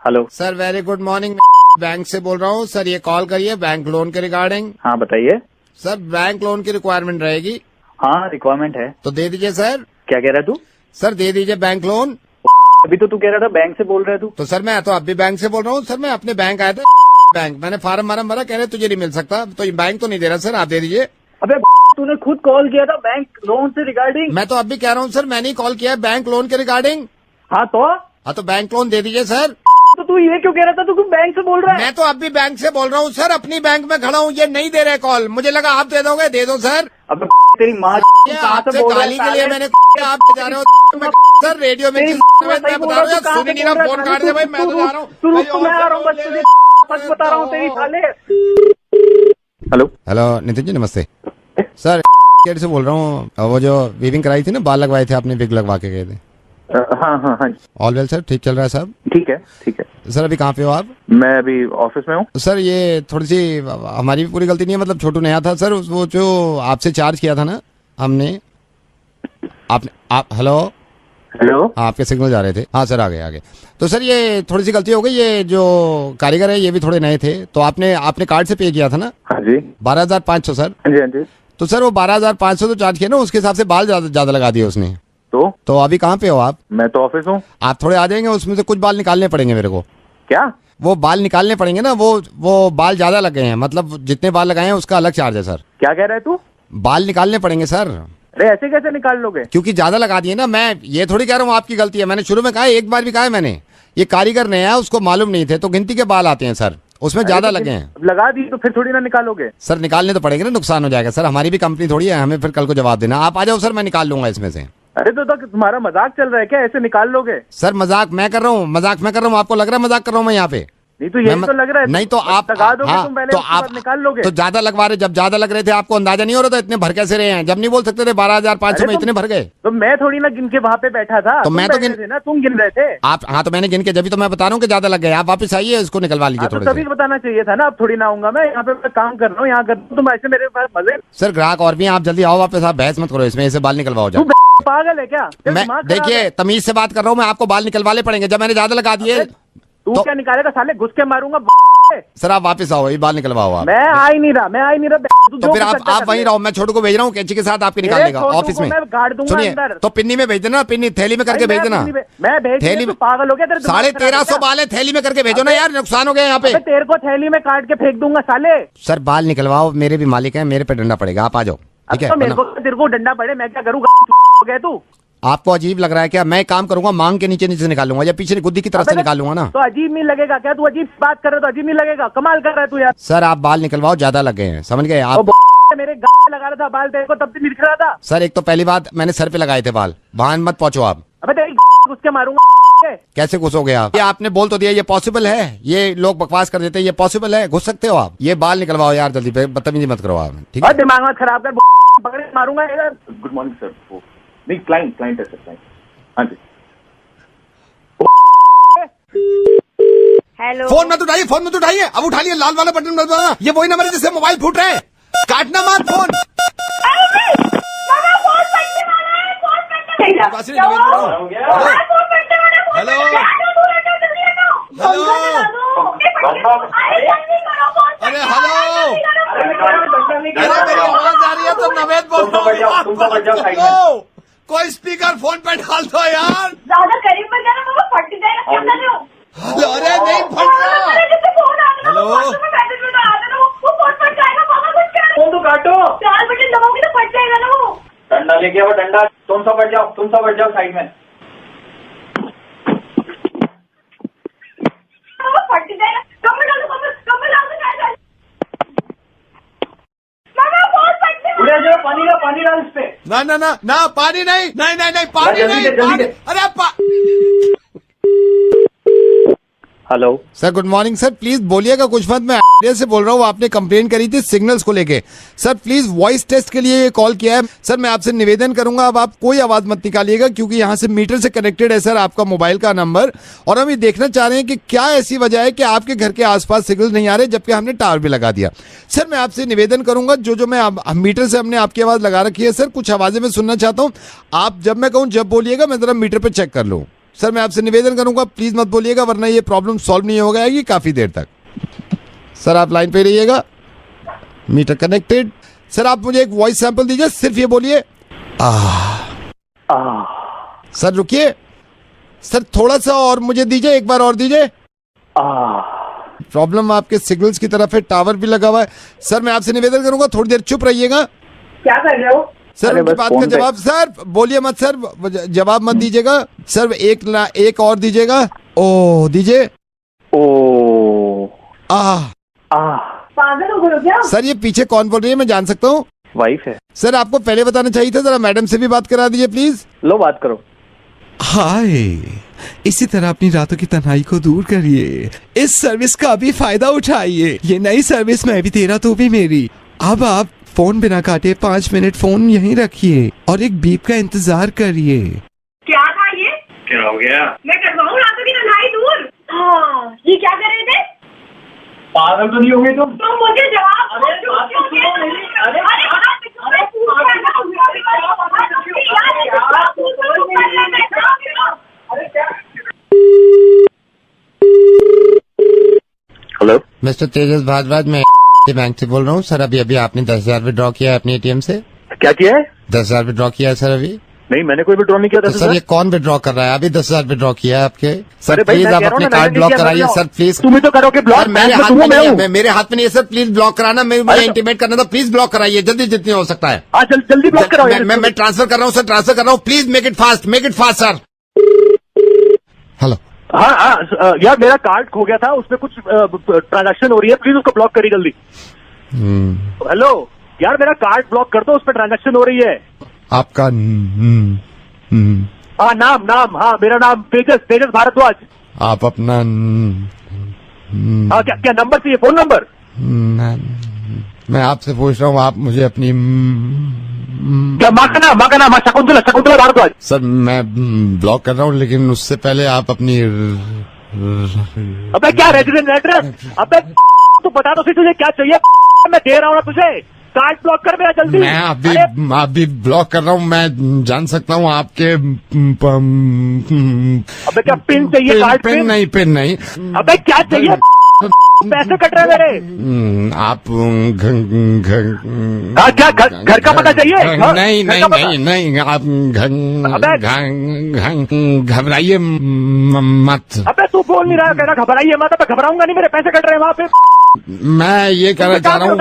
Hello sir very good morning, bank से बोल रहा हूँ सर। ये कॉल करिए बैंक लोन के रिगार्डिंग। हाँ बताइए। सर बैंक लोन की रिक्वायरमेंट रहेगी। हाँ रिक्वायरमेंट है। तो दे दीजिए सर। क्या कह रहा है तू? सर दे दीजिए बैंक लोन। अभी तो तू कह रहा था बैंक से बोल रहा है तू। तो सर मैं तो अभी बैंक से बोल रहा हूँ सर। मैं अपने बैंक आया था बैंक, मैंने फार्म वार्म भरा, कह रहे तुझे नहीं मिल सकता, तो ये बैंक तो नहीं दे रहा सर, आप दे दीजिए। अबे तूने खुद कॉल किया था बैंक लोन से रिगार्डिंग। मैं तो अभी कह रहा हूँ सर, मैंने ही कॉल किया है बैंक लोन के रिगार्डिंग। हाँ तो बैंक लोन दे दीजिए सर। तो तू ये क्यों कह रहा था तू बैंक से बोल रहा है? मैं तो अभी बैंक से बोल रहा हूँ सर, अपनी बैंक में खड़ा हूँ, ये नहीं दे रहे कॉल। मुझे लगा आप दे दोगे, दे दो सर। अब तेरी माँ आपसे गाली के लिए मैंने आप जा रहे हो सर रेडियो में मैं बता रहा हूँ, सुन नहीं रहा, फोन काट दे भाई, मैं तो जा रहा हूँ, मैं आ रहा हूँ, सच बता रहा हूँ तेरी साले। हेलो हेलो नितिन जी नमस्ते सर, से बोल रहा हूँ। वो जो वीविंग कराई थी ना, बाल लगवाए थे आपने, विग लगवा के गए थे। हाँ ऑल वेल सर, ठीक चल रहा है सब? ठीक है सर अभी कहाँ पे हो आप? मैं अभी ऑफिस में हूँ सर। ये थोड़ी सी हमारी भी पूरी गलती नहीं है, मतलब छोटू नया था सर, वो जो आपसे चार्ज किया था ना हमने, आपने आप हेलो हाँ, आपके सिग्नल जा रहे थे। हाँ सर आ गए। तो सर ये थोड़ी सी गलती हो गई, ये जो कारीगर है ये भी थोड़े नए थे, तो आपने कार्ड से पे किया था ना? हाँ जी 12,500 सर। हाँ जी तो सर वो 12,500 तो चार्ज किया ना, उसके हिसाब से बाल ज्यादा लगा दिए उसने। तो अभी कहाँ पे हो आप? मैं तो ऑफिस हूँ। आप थोड़े आ जाएंगे, उसमें से कुछ बाल निकालने पड़ेंगे मेरे को। क्या? वो बाल निकालने पड़ेंगे ना, वो बाल ज्यादा लग गए हैं, मतलब जितने बाल लगाए हैं उसका अलग चार्ज है सर। क्या कह रहा है तू? बाल निकालने पड़ेंगे सर। अरे ऐसे कैसे निकाल लोगे? क्योंकि ज्यादा लगा दिए ना। मैं ये थोड़ी कह रहा हूँ आपकी गलती है, मैंने शुरू में कहा, एक बार भी कहा है मैंने, ये कारीगर नया है, उसको मालूम नहीं थे, तो गिनती के बाल आते हैं सर, उसमें ज्यादा लगे हैं। लगा दी तो फिर थोड़ी ना निकालोगे? सर निकालने तो पड़ेंगे ना, नुकसान हो जाएगा सर, हमारी भी कंपनी थोड़ी है, हमें फिर कल को जवाब देना। आप आ जाओ सर, मैं निकाल लूंगा इसमें से। अरे तो तुम्हारा मजाक चल रहा है क्या? ऐसे निकाल लोगे? सर मजाक मैं कर रहा हूँ, आपको लग रहा है मजाक कर रहा हूँ मैं यहाँ पे? नहीं तो यही तो लग रहा है। नहीं तो आप लगा दोगे तुम पहले, तो आप निकाल लोगे। तो ज्यादा लगवा रहे, जब ज्यादा लग रहे थे आपको अंदाजा नहीं हो रहा था इतने भर कैसे रहे हैं? जब नहीं बोल सकते थे 12,500 में इतने भर गए? तो मैं थोड़ी ना गिन के वहाँ पे बैठा था, तो मैं तो गिन थे ना, तुम गिन रहे थे आप। हाँ तो मैंने गिन के, जब तो मैं बता रहा हूँ कि ज्यादा लग गए। आप वापस आइए, इसको निकलवा लीजिए थोड़ा। तभी बताना चाहिए था ना, अब थोड़ी ना आऊंगा मैं यहाँ पे, मैं काम कर रहा हूँ, यहाँ कर तुम ऐसे मेरे पास मजे। सर ग्राहक और भी हैं, आप जल्दी आओ वापस, आप बहस मत करो इसमें, इसे बाल निकलवाओ जाओ। पागल है क्या? मैं देखिए तमीज से बात कर रहा हूँ, मैं आपको बाल निकलवाने पड़ेंगे जब मैंने ज्यादा लगा दिए। तू क्या निकालेगा साले? घुस के मारूंगा। सर आप वापस आओ, ये बाल निकलवाओ आप। मैं आ ही नहीं रहा। तो फिर आप वहीं रहो, मैं छोटू को भेज रहा हूँ, कैंची के साथ आपके निकाल देगा ऑफिस में। सुनिए तो पिन्नी में भेज देना, पिन्नी थैली में करके भेज देना। मैं थैली में? पागल हो गया? 1350 बाल है, थैली में करके भेजो ना यार, नुकसान हो गया यहाँ पे। तेरे को थैली में काट के फेंक दूंगा साले। सर बाल निकलवाओ, मेरे भी मालिक है, मेरे पे डंडा पड़ेगा, आप आ जाओ ठीक है? तेरे को डंडा पड़े, मैं क्या करूँ? हो गया तू? आपको अजीब लग रहा है क्या? मैं काम करूंगा, मांग के नीचे निकालूंगा या पीछे गुद्दी की तरफ से निकालूंगा ना। तो अजीब नहीं लगेगा क्या? तू अजीब बात कर रहा है तो अजीब नहीं लगेगा? कमाल कर रहा है तू यार। सर आप बाल निकलवाओ, ज्यादा लग गए हैं, समझ गए आप? मेरे गाल लगा रहा था बाल, तेरे को तब से दिख रहा था। सर एक तो पहली बात, मैंने सर पे लगाए थे बाल, वहां मत पहुंचो आप। अबे तेरी घुस के मारूंगा। कैसे घुसोगे आप? ये आपने बोल तो दिया, ये पॉसिबल है? ये लोग बकवास कर देते हैं, ये पॉसिबल है? घुस सकते हो आप? ये बाल निकलवाओ यार जल्दी, बदतमीजी मत करो आप, ठीक है? दिमाग मत खराब कर, पकड़ के मारूंगा यार। Good morning sir. नहीं क्लाइंट है सर, क्लाइंट। हाँ जी हेलो। फोन मत उठाइए, अब उठाइए, लाल वाला बटन मत दबाना, ये वही नंबर है जिससे मोबाइल फूट रहे हैं, काटना मत फोन। हेलो अरे हेलो, अरे मेरी आवाज आ रही है तो नवेद बोल रहा हूँ, कोई स्पीकर फोन पे डाल दो यार। ज्यादा करीब मत जाना, वो फट जाएगा। क्या कर रहे हो? अरे नहीं फट रहा। हेलो फोन तो काटो। 4 बटन दबाओगे तो फट जाएगा ना वो। डंडा लेके आओ, डंडा। तुम सब बैठ जाओ साइड में। वो फट जाएगा। कमर डाल दो। मामा बहुत फटने वाला है। पानी डाल इस पे। ना पानी नहीं, पानी नहीं। अरे hello sir good morning sir, please बोलिएगा कुछ मत, मैं से बोल रहा हूँ, आपने कंप्लेंट करी थी सिग्नल्स को लेके। सर प्लीज वॉइस टेस्ट के लिए कॉल किया है सर, मैं आपसे निवेदन करूंगा अब आप कोई आवाज मत निकालिएगा, क्योंकि यहाँ से मीटर से कनेक्टेड है सर आपका मोबाइल का नंबर, और हम ये देखना चाह रहे हैं कि क्या ऐसी वजह है कि आपके घर के आसपास सिग्नल नहीं आ रहे, जबकि हमने टावर भी लगा दिया। सर मैं आपसे निवेदन करूंगा, जो मैं मीटर से हमने आपकी आवाज लगा रखी है सर, कुछ आवाजें मैं सुनना चाहता हूँ, आप जब मैं कहूँ जब बोलिएगा, मैं जरा मीटर पे चेक कर लूँ। सर मैं आपसे निवेदन करूंगा प्लीज मत बोलिएगा वरना ये प्रॉब्लम सॉल्व नहीं हो जाएगी काफी देर तक। सर आप लाइन पे रहिएगा। Metre connected. सर आप मुझे एक वॉइस सैंपल दीजिए, सिर्फ ये बोलिए सर रुकिए सर, थोड़ा सा और मुझे दीजिए, एक बार और दीजिए। प्रॉब्लम आपके सिग्नल्स की तरफ है, टावर भी लगा हुआ है। सर मैं आपसे निवेदन करूंगा थोड़ी देर चुप रहिएगा। क्या कर रहे हो? सर उनकी बात का जवाब, सर बोलिए मत सर, जवाब मत दीजिएगा सर, एक और दीजिएगा। ओ दीजिए। ओ पागल हो गए क्या? सर ये पीछे कौन बोल रही है, मैं जान सकता हूँ? वाइफ है। सर आपको पहले बताना चाहिए था, जरा मैडम से भी बात करा दीजिए प्लीज। लो बात करो। हाय, इसी तरह अपनी रातों की तन्हाई को दूर करिए। इस सर्विस का भी फायदा उठाइए। ये नई सर्विस मैं भी तेरा तो भी मेरी। अब आप फोन बिना काटे 5 मिनट फोन यहीं रखिए और एक बीप का इंतजार करिए। क्या था ये? क्या हो गया? मैं करवाऊँ रातों की तन्हाई दूर? हाँ, ये क्या कर रहे थे? पागल तो नहीं हो गई तुम? तो मुझे जवाब दो, क्यों किया? अरे हेलो मिस्टर तेजस भारद्वाज, मैं बैंक से बोल रहा हूँ। सर अभी आपने 10,000 विड्रॉ किया है अपने एटीएम से? क्या किया है? 10,000 विड्रॉ किया है सर अभी? नहीं, मैंने कोई विड्रॉ नहीं किया था। तो सर ये कौन विड्रॉ कर रहा है? अभी 10,000 विड्रॉ किया है आपके। सर अरे भाई, प्लीज मैं आप कह रहा हूँ अपने ना, कार्ड मैंने ब्लॉक नहीं किया, कराइए मैं सर प्लीज। तुम ही तो करोगे ब्लॉक। मेरे हाथ में नहीं है, मेरे हाथ में नहीं है सर, प्लीज ब्लॉक कराना। मुझे इंटीमेट करना था, प्लीज ब्लॉक कराइए जल्दी जितनी हो सकता है। हाँ जल्दी ब्लॉक कराओ। मैं ट्रांसफर कर रहा हूँ सर, ट्रांसफर कर रहा हूँ, please make it fast sir. Hello. हाँ यार, मेरा कार्ड खो गया था, उसमें कुछ ट्रांजैक्शन हो रही है, प्लीज उसको ब्लॉक करिए जल्दी। हेलो यार, मेरा कार्ड ब्लॉक कर दो, उस पर ट्रांजैक्शन हो रही है। आपका हाँ नाम, हाँ मेरा नाम तेजस भारद्वाज। आप अपना हाँ क्या नंबर चाहिए? Phone number? मैं आपसे पूछ रहा हूँ, आप मुझे अपनी क्या माँ का नाम? शकुंतला भारद्वाज। सर मैं ब्लॉक कर रहा हूँ, लेकिन उससे पहले आप अपनी अबे क्या रेजिडेंट एड्रेस? अबे तू बता दो तुझे क्या चाहिए? मैं दे रहा हूँ ना तुझे, कार्ड ब्लॉक कर मेरा जल्दी। मैं अभी ब्लॉक कर रहा हूँ। मैं जान सकता हूँ आपके अबे क्या पिन चाहिए? कार्ड पिन नहीं। अबे क्या चाहिए? पैसे कट रहे मेरे। आप क्या घर का पता चाहिए? नहीं आप घबराइए मत। अबे तू बोल नहीं रहा, कह रहा घबराइए मत। अबे घबराऊंगा नहीं, मेरे पैसे कट रहे हैं वहाँ पे। मैं ये कहना चाह रहा हूँ,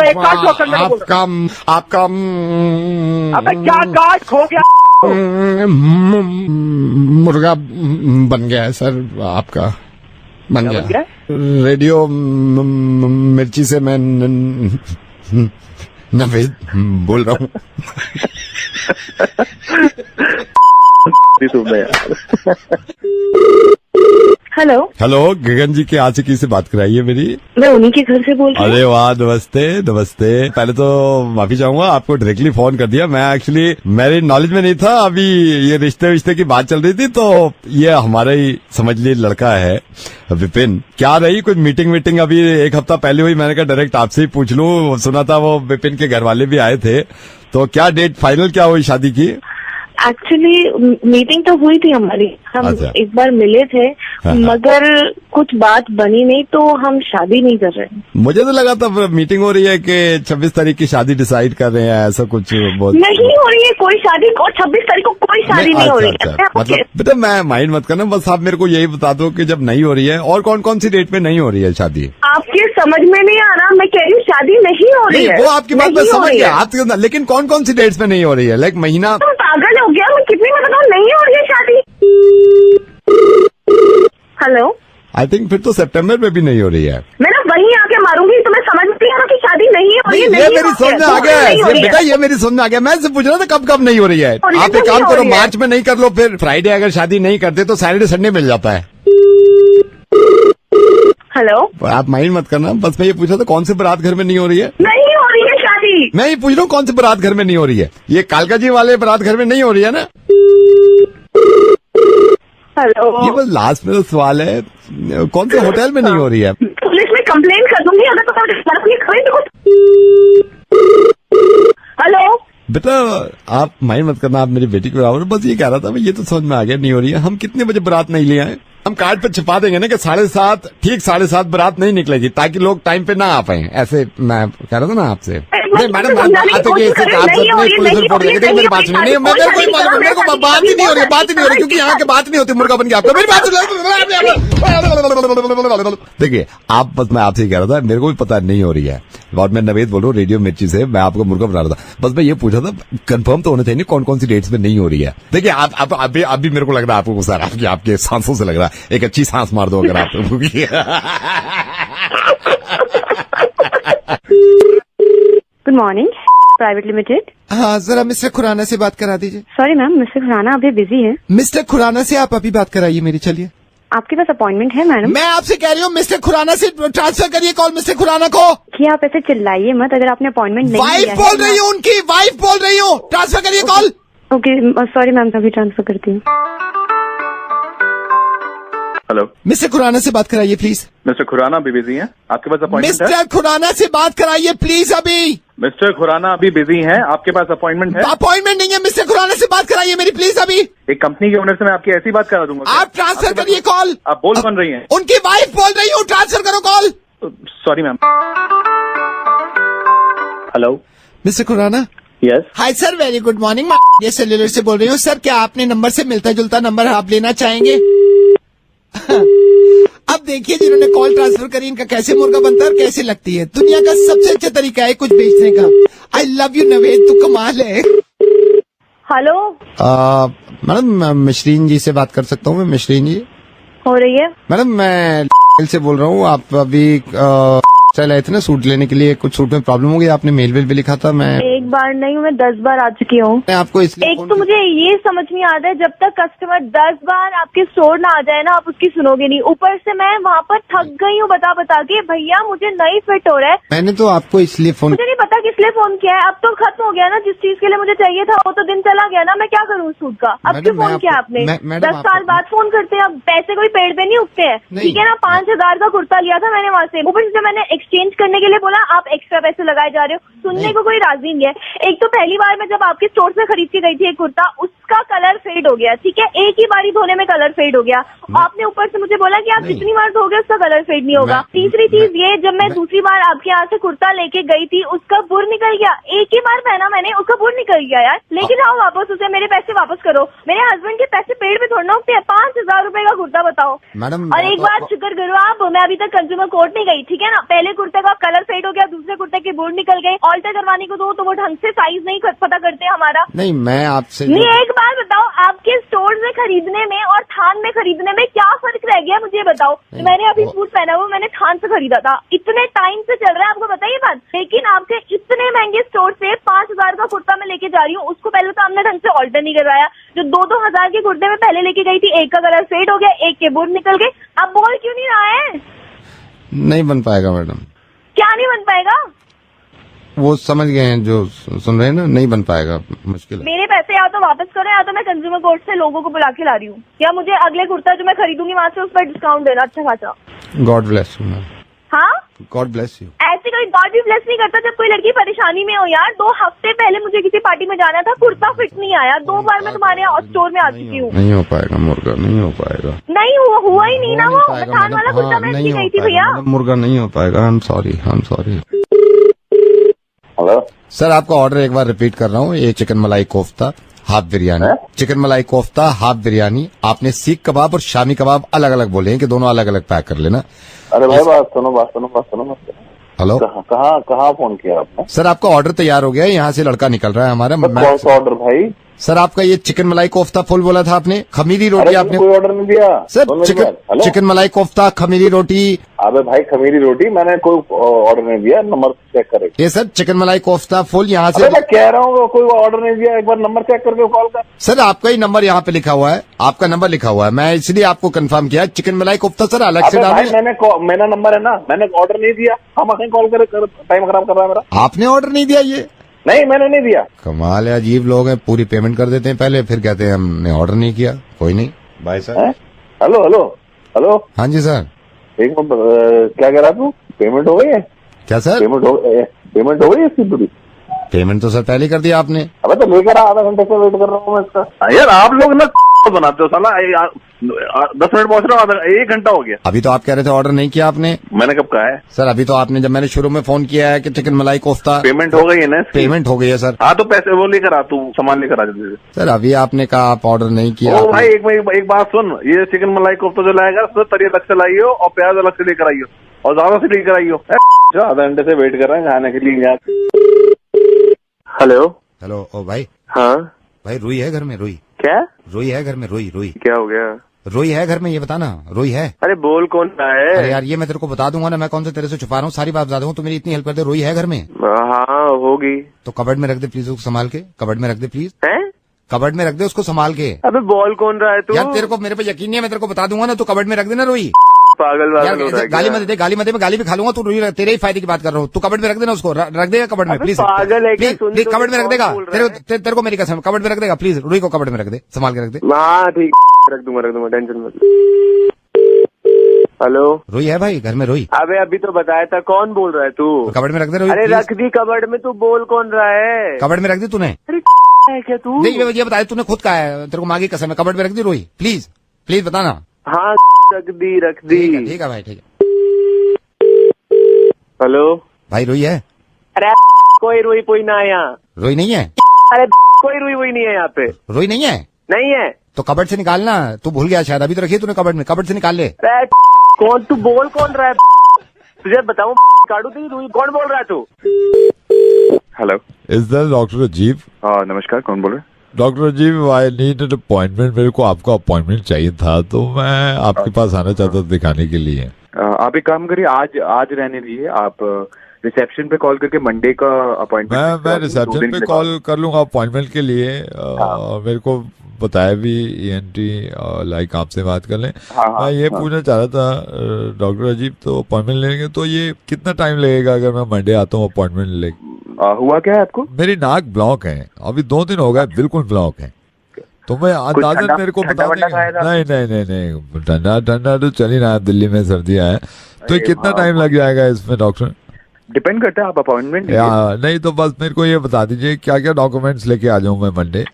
आपका अबे क्या कार्ड खो गया? मुर्गा बन गया है सर, आपका बन गया। रेडियो मिर्ची से मैं नवेद बोल रहा हूँ। हेलो गगन जी के आशिकी से बात कराइए मेरी। मैं उन्हीं के घर से बोल रही हूँ। अरे वाह, नमस्ते। पहले तो माफी चाहूंगा, आपको डायरेक्टली फोन कर दिया। मैं एक्चुअली मेरी नॉलेज में नहीं था, अभी ये रिश्ते की बात चल रही थी, तो ये हमारा ही समझ लीजिए लड़का है विपिन। क्या रही कुछ मीटिंग अभी 1 हफ्ता पहले हुई, मैंने कहा डायरेक्ट आपसे ही पूछ लूं। सुना था वो विपिन के घर वाले भी आए थे, तो क्या डेट फाइनल क्या हुई शादी की? एक्चुअली मीटिंग तो हुई थी हमारी, हम अच्छा। एक बार मिले थे, मगर कुछ बात बनी नहीं, तो हम शादी नहीं कर रहे हैं। मुझे तो लगा था मीटिंग हो रही है कि 26 तारीख की शादी डिसाइड कर रहे हैं, ऐसा कुछ बहुत नहीं हो रही है कोई शादी, और 26 तारीख को कोई शादी नहीं हो रही है। मतलब बेटा मैं माइंड मत करना, बस आप मेरे को यही बता दो कि जब नहीं हो रही है और कौन सी डेट पे नहीं हो रही है शादी। आपके समझ में नहीं आ रहा, मैं कह रही हूँ शादी नहीं हो रही है। वो आपकी बात मैं समझ गया, आप लेकिन कौन सी डेट्स पे नहीं हो रही है? लाइक महीना। तुम पागल हो गया, मैं कितनी मैं बताऊँ, नहीं हो रही है शादी। हेलो, आई थिंक फिर तो सितंबर में भी नहीं हो रही है। मैं ना वहीं आके मारूंगी, तुम्हें समझ नहीं आ रहा कि शादी नहीं हो रही है। ये मेरी समझ में आ गया है बेटा, ये मेरी समझ में आ गया। मैं से पूछ रहा था कब नहीं हो रही है। आप एक काम करो, मार्च में नहीं कर लो, फिर फ्राइडे अगर शादी नहीं करते तो सैटरडे संडे मिल जाता है। हेलो, आप माइंड मत करना, बस मैं ये पूछ रहा था कौन से बारात घर में नहीं हो रही है। नहीं हो रही है शादी। मैं ये पूछ रहा हूँ कौन से बारात घर में नहीं हो रही है। ये कालका जी वाले बारात घर में नहीं हो रही है ना? हेलो, ये बस लास्ट मेरा सवाल है, कौन से होटल में नहीं हो रही है? पुलिस में कंप्लेन कर दूंगी अगर तुम अपनी खबरें तो। हेलो, बेटा आप माइंड मत करना, आप मेरी बेटी को आओ। बस ये कह रहा था मैं, ये तो समझ में आ गया नहीं हो रही है। हम कितने बजे बारात नहीं ले आए? हम कार्ड पे छिपा देंगे ना कि 7:30 ठीक 7:30 बारात नहीं निकलेगी, ताकि लोग टाइम पे ना आ पाए। ऐसे मैं कह रहा था ना आपसे। नहीं मैडम, मेरी बात ही नहीं हो रही, बात ही नहीं हो रही, क्योंकि यहाँ की बात नहीं होती, मुर्गा बन गया आपका। मेरी बात देखिए, आप बस मैं आपसे ही कह रहा था, मेरे को भी पता नहीं हो रही है। और मैं नवेद बोल रहा हूँ रेडियो मिर्ची से, मैं आपको मुर्गा बना रहा था। बस मैं ये पूछा था, कंफर्म तो होना चाहिए कौन कौन सी डेट्स में नहीं हो रही है। देखिए आप अभी मेरे को लग रहा है आपको गुस्सा आ रहा है, आपके सांसों से लग रहा है। एक अच्छी सांस मार दो अगर आप। Good morning, private limited. हाँ जरा मिस्टर खुराना से बात करा दीजिए। सॉरी मैम, मिस्टर खुराना अभी बिजी है। मिस्टर खुराना से आप अभी बात कराइए मेरी। चलिए, आपके पास अपॉइंटमेंट है मैडम? मैं आपसे कह रही हूँ मिस्टर खुराना से ट्रांसफर करिए कॉल मिस्टर खुराना को। कि आप ऐसे चिल्लाइए मत, अगर आपने अपॉइंटमेंट नहीं वाइफ बोल रही हूँ, उनकी वाइफ बोल रही हूँ, ट्रांसफर करिए कॉल। ओके सॉरी मैम, अभी ट्रांसफर करती हूँ। हेलो, मिस्टर खुराना से बात कराइए प्लीज। मिस्टर खुराना अभी बिजी हैं, आपके पास अपॉइंटमेंट है? मिस्टर खुराना से बात कराइए प्लीज अभी। मिस्टर खुराना अभी बिजी हैं, आपके पास अपॉइंटमेंट है? अपॉइंटमेंट नहीं है, मिस्टर खुराना से बात कराइए मेरी प्लीज अभी। एक कंपनी के ओनर से मैं आपकी ऐसी बात करा दूंगा। आप ट्रांसफर करिए कॉल। आप बोल कौन रही हैं? उनकी वाइफ बोल रही हूँ, ट्रांसफर करो call. Sorry ma'am. Hello mister Khurana. Yes. Hi sir, very good morning. ये सेल्यूलर से बोल रही हूँ सर, क्या आपने नंबर से मिलता जुलता नंबर आप लेना चाहेंगे? अब देखिए जिन्होंने कॉल ट्रांसफर करी, इनका कैसे मुर्गा बनता है और कैसे लगती है। दुनिया का सबसे अच्छा तरीका है कुछ बेचने का। आई लव यू नवेद, तू कमाल है। हेलो मैडम, मिशरीन जी से बात कर सकता हूँ मैं? मिशरीन जी हो रही है? मैडम, मैं से बोल रहा हूँ। आप अभी चल आए थे ना सूट लेने के लिए, कुछ सूट में प्रॉब्लम हो गई, आपने मेल वेल भी लिखा था। मैं एक बार नहीं, मैं 10 बार आ चुकी हूँ। मैं आपको इसलिए एक तो मुझे ये समझ नहीं आता है, जब तक कस्टमर 10 बार आपके स्टोर ना आ जाए ना, आप उसकी सुनोगे नहीं। ऊपर से मैं वहाँ पर थक गई हूँ बता बता के, भैया मुझे नहीं फिट हो रहा है। मैंने तो आपको इसलिए फोन, मुझे नहीं पता किस लिए फोन किया है। अब तो खत्म हो गया ना, जिस चीज के लिए मुझे चाहिए था वो तो दिन चला गया ना। मैं क्या करूँ उस सूट का? अब क्यों फोन किया आपने? 10 साल बाद फोन करते हैं, अब पैसे कोई पेड़ पे नहीं उगते हैं, ठीक है ना। 5,000 का कुर्ता लिया था मैंने वहाँ से, ऊपर से मैंने एक्सचेंज करने के लिए बोला, आप एक्स्ट्रा पैसे लगाए जा रहे हो। सुनने को कोई राजी नहीं है। एक तो पहली बार मैं जब आपके स्टोर से खरीद के गई थी एक कुर्ता, उसका कलर फेड हो गया, ठीक है। एक ही बारी धोने में कलर फेड हो गया। आपने ऊपर से मुझे बोला कि आप जितनी बार धोगे उसका कलर फेड नहीं होगा। तीसरी चीज ये, जब मैं दूसरी बार आपके यहाँ से कुर्ता लेके गई थी, उसका बुर निकल गया। एक ही बार पहना मैंने, उसका बुर निकल गया यार। लेकिन आओ वापस उसे, मेरे पैसे वापस करो। मेरे हस्बैंड के पैसे पेड़ पे थोड़ा उगते हैं। 5,000 रुपए का कुर्ता बताओ मैडम। और एक बार शुक्र करो आप, मैं अभी तक कंज्यूमर कोर्ट नहीं गई, ठीक है ना। पहले कुर्ते का कलर फेड हो गया, दूसरे कुर्ते के बुर निकल गए। ऑल्टर करवाने को दो तो वो ढंग से साइज नहीं पता करते हमारा। नहीं, मैं आपसे नहीं, एक बार बताओ, आपके स्टोर में खरीदने में और थान में खरीदने में क्या फर्क रह गया मुझे बताओ। मैंने अभी सूट पहना हुआ, मैंने थान से खरीदा था, इतने टाइम से चल रहा है, आपको बताइए बात। लेकिन आपके इतने महंगे स्टोर से 5,000 का कुर्ता मैं लेके जा रही हूँ, उसको पहले तो हमने ढंग से ऑल्टर नहीं करवाया। जो 2-2 हजार के कुर्ते में पहले लेके गई थी, एक का कलर फेड हो गया, एक के बुर निकल गए। अब बोल क्यों नहीं रहा है? नहीं बन पाएगा मैडम। क्या नहीं बन पाएगा? वो समझ गए हैं जो सुन रहे हैं ना, नहीं बन पाएगा, मुश्किल है। मेरे पैसे या तो वापस करो, या तो मैं कंज्यूमर कोर्ट से लोगों को बुला के ला रही हूँ, या मुझे अगले कुर्ता जो मैं खरीदूंगी वहाँ से उस पर डिस्काउंट देना अच्छा खासा। God bless you ma'am. हाँ, गॉड ब्लेस यू। ऐसे कोई गॉड भी ब्लेस नहीं करता जब कोई लड़की परेशानी में हो यार। 2 हफ्ते पहले मुझे किसी पार्टी में जाना था, कुर्ता फिट नहीं आया। 2 बार मैं तुम्हारे स्टोर में आ चुकी हूँ। नहीं हो पाएगा मुर्गा, नहीं हो पाएगा। नहीं हुआ ही नहीं ना वो थान वाला कुर्ता मैं नहीं गई थी भैया। मुर्गा नहीं हो पाएगा। I am sorry. Hello sir, आपका ऑर्डर एक बार रिपीट कर रहा हूँ। ये चिकन मलाई कोफ्ता हाफ बिरयानी, चिकन मलाई कोफ्ता हाफ बिरयानी। आपने सीख कबाब और शामी कबाब अलग अलग बोले हैं कि दोनों अलग अलग पैक कर लेना। अरे भाई बात सुनो। हेलो, कहाँ फोन किया आपने? सर आपका ऑर्डर तैयार हो गया है, यहाँ से लड़का निकल रहा है हमारा। कौन सा ऑर्डर भाई? सर आपका ये चिकन मलाई कोफ्ता फुल बोला था आपने, खमीरी रोटी आपने कोई ऑर्डर नहीं दिया सर। चिकन मलाई कोफ्ता खमीरी रोटी। अबे भाई खमीरी रोटी मैंने कोई ऑर्डर नहीं दिया, नंबर चेक करे। ये सर चिकन मलाई कोफ्ता फुल यहाँ से। मैं कह रहा हूँ कोई ऑर्डर नहीं दिया, एक बार नंबर चेक करके कॉल कर। सर आपका ही नंबर यहाँ पे लिखा हुआ है, आपका नंबर लिखा हुआ है, मैं इसलिए आपको कंफर्म किया। चिकन मलाई कोफ्ता सर अलग से डालिए। मेरा नंबर है ना, मैंने ऑर्डर नहीं दिया। हम कहीं कॉल करे, टाइम खराब कर रहा है मेरा। आपने ऑर्डर नहीं दिया? ये नहीं, मैंने नहीं दिया। कमाल है, अजीब लोग हैं। पूरी पेमेंट कर देते हैं पहले, फिर कहते हैं हमने ऑर्डर नहीं किया। कोई नहीं भाई साहब। हेलो। हाँ जी सर। एक मिनट, क्या कह रहा तू? पेमेंट हो गई है? क्या सर? पेमेंट हो गई इसकी पूरी? पेमेंट तो सर पहले कर दिया आपने। अबे तो लेकर आधा घंटे से वेट कर रहा हूँ मैं इसका। यार आप लोग ना बनाते हो साला, 10 मिनट पहुंच रहा हूँ, 1 घंटा हो गया। अभी तो आप कह रहे थे ऑर्डर नहीं किया आपने। मैंने कब कहा है सर? अभी तो आपने, जब मैंने शुरू में फोन किया है कि चिकन मलाई कोफ्ता, पेमेंट हो गई है ना? पेमेंट हो गई है सर। हाँ तो पैसे वो लेकर आ, तू सामान लेकर आ जल्दी से। सर अभी आपने कहा आप ऑर्डर नहीं किया। ओ भाई एक बात सुन, ये चिकन मलाई कोफ्ता जो लाएगा उसमें तरी अलग से लाइयो और प्याज अलग से लेकर आइयो और ज्यादा से लेकर आइयो। आधा घंटे से वेट कर रहे हैं खाने के लिए यार। Hello hello. ओ भाई। हाँ भाई रुई है घर में? रुई क्या? रुई है घर में? रुई रुई क्या हो गया? रुई है घर में, ये बताना। रुई है? अरे बोल कौन सा है? अरे यार ये मैं तेरे को बता दूंगा ना, मैं कौन से तेरे से छुपा रहा हूँ, सारी बात बता दूंगा, तू मेरी इतनी हेल्प कर दे। रुई है घर में? हाँ होगी। तो कबर्ड में रख दे प्लीज, उसको संभाल के कबर्ड में रख दे प्लीज। है? कबर्ड में रख दे उसको संभाल के। अबे बोल कौन रहा है तू? यार तेरे को मेरे पे यकीन नहीं है, मैं तेरे को बता दूंगा ना, तू कबर्ड में रख देना रुई। पागल यार गाली मत दे, गाली मत दे, मैं गाली भी खा लूंगा। तू रुई, तेरे ही फायदे की बात कर रहा हूँ। तू कबर्ड में रख देना उसको, रख देगा कबर्ड में प्लीज। पागल है क्या? प्लीज कबर्ड में रख देगा, तेरे को मेरी कसम, कबर्ड में रख देगा प्लीज। रुई को कबर्ड में रख दे, संभाल के रख दे। हाँ ठीक, रख दूंगा, टेंशन मत। हेलो रुई है भाई घर में? रुई? अबे अभी तो बताया था, कौन बोल रहा है तू? कबर्ड में रख दे रुई। अरे रख दी कबर्ड में, तू बोल कौन रहा है? कबर्ड में रख दी तूने? अरे है क्या तू? नहीं ये बताया तूने, खुद कहा है, तेरे को मांगी कसम है। कबर्ड में रख दी रुई प्लीज, प्लीज बताना। हाँ रख दी। ठीक है भाई, ठीक है। हेलो भाई रुई है? अरे कोई रुई कोई ना है यहाँ। रुई नहीं है? अरे कोई रुई नहीं है यहाँ पे। रुई नहीं है? नहीं है तो कबर्ड से निकालना, तू भूल गया शायद, अभी तो रखी तूने कबर्ड में, कबर्ड से निकाल ले। अरे कौन तू? बोल कौन रहा है? तुझे बताऊं काटू तेरी रुई? कौन बोल रहा है तू? हेलो इज दैट डॉक्टर अजीब? हाँ नमस्कार, कौन बोल रहे हैं? डॉक्टर अजीब, आई नीड एन अपॉइंटमेंट। मेरे को आपका अपॉइंटमेंट चाहिए था, तो मैं आपके पास आना चाहता था दिखाने के लिए। आप एक काम करिए, आज रहने दीजिए, आप रिसेप्शन पे कॉल करके मंडे का अपॉइंटमेंट। मैं रिसेप्शन पे कॉल कर लूंगा अपॉइंटमेंट के लिए। मेरे को बताया भी ENT लाइक आपसे बात कर लें। मैं ये पूछना चाह रहा था डॉक्टर अजीब, तो अपॉइंटमेंट लेंगे तो ये कितना टाइम लगेगा अगर मैं मंडे आता हूँ अपॉइंटमेंट लेके? हुआ क्या है आपको? मेरी नाक ब्लॉक है, अभी 2 दिन हो गए बिल्कुल ब्लॉक है। तो मैं अंदाजन मेरे को बता देंगे? नहीं ठंडा तो चल ही रहा है, दिल्ली में सर्दियाँ है। तो ये कितना टाइम लग जाएगा इसमें डॉक्टर? डिपेंड करता है, आप अपॉइंटमेंट नहीं तो बस मेरे को ये बता दीजिए क्या क्या डॉक्यूमेंट्स लेके आ जाऊँ मैं मंडे?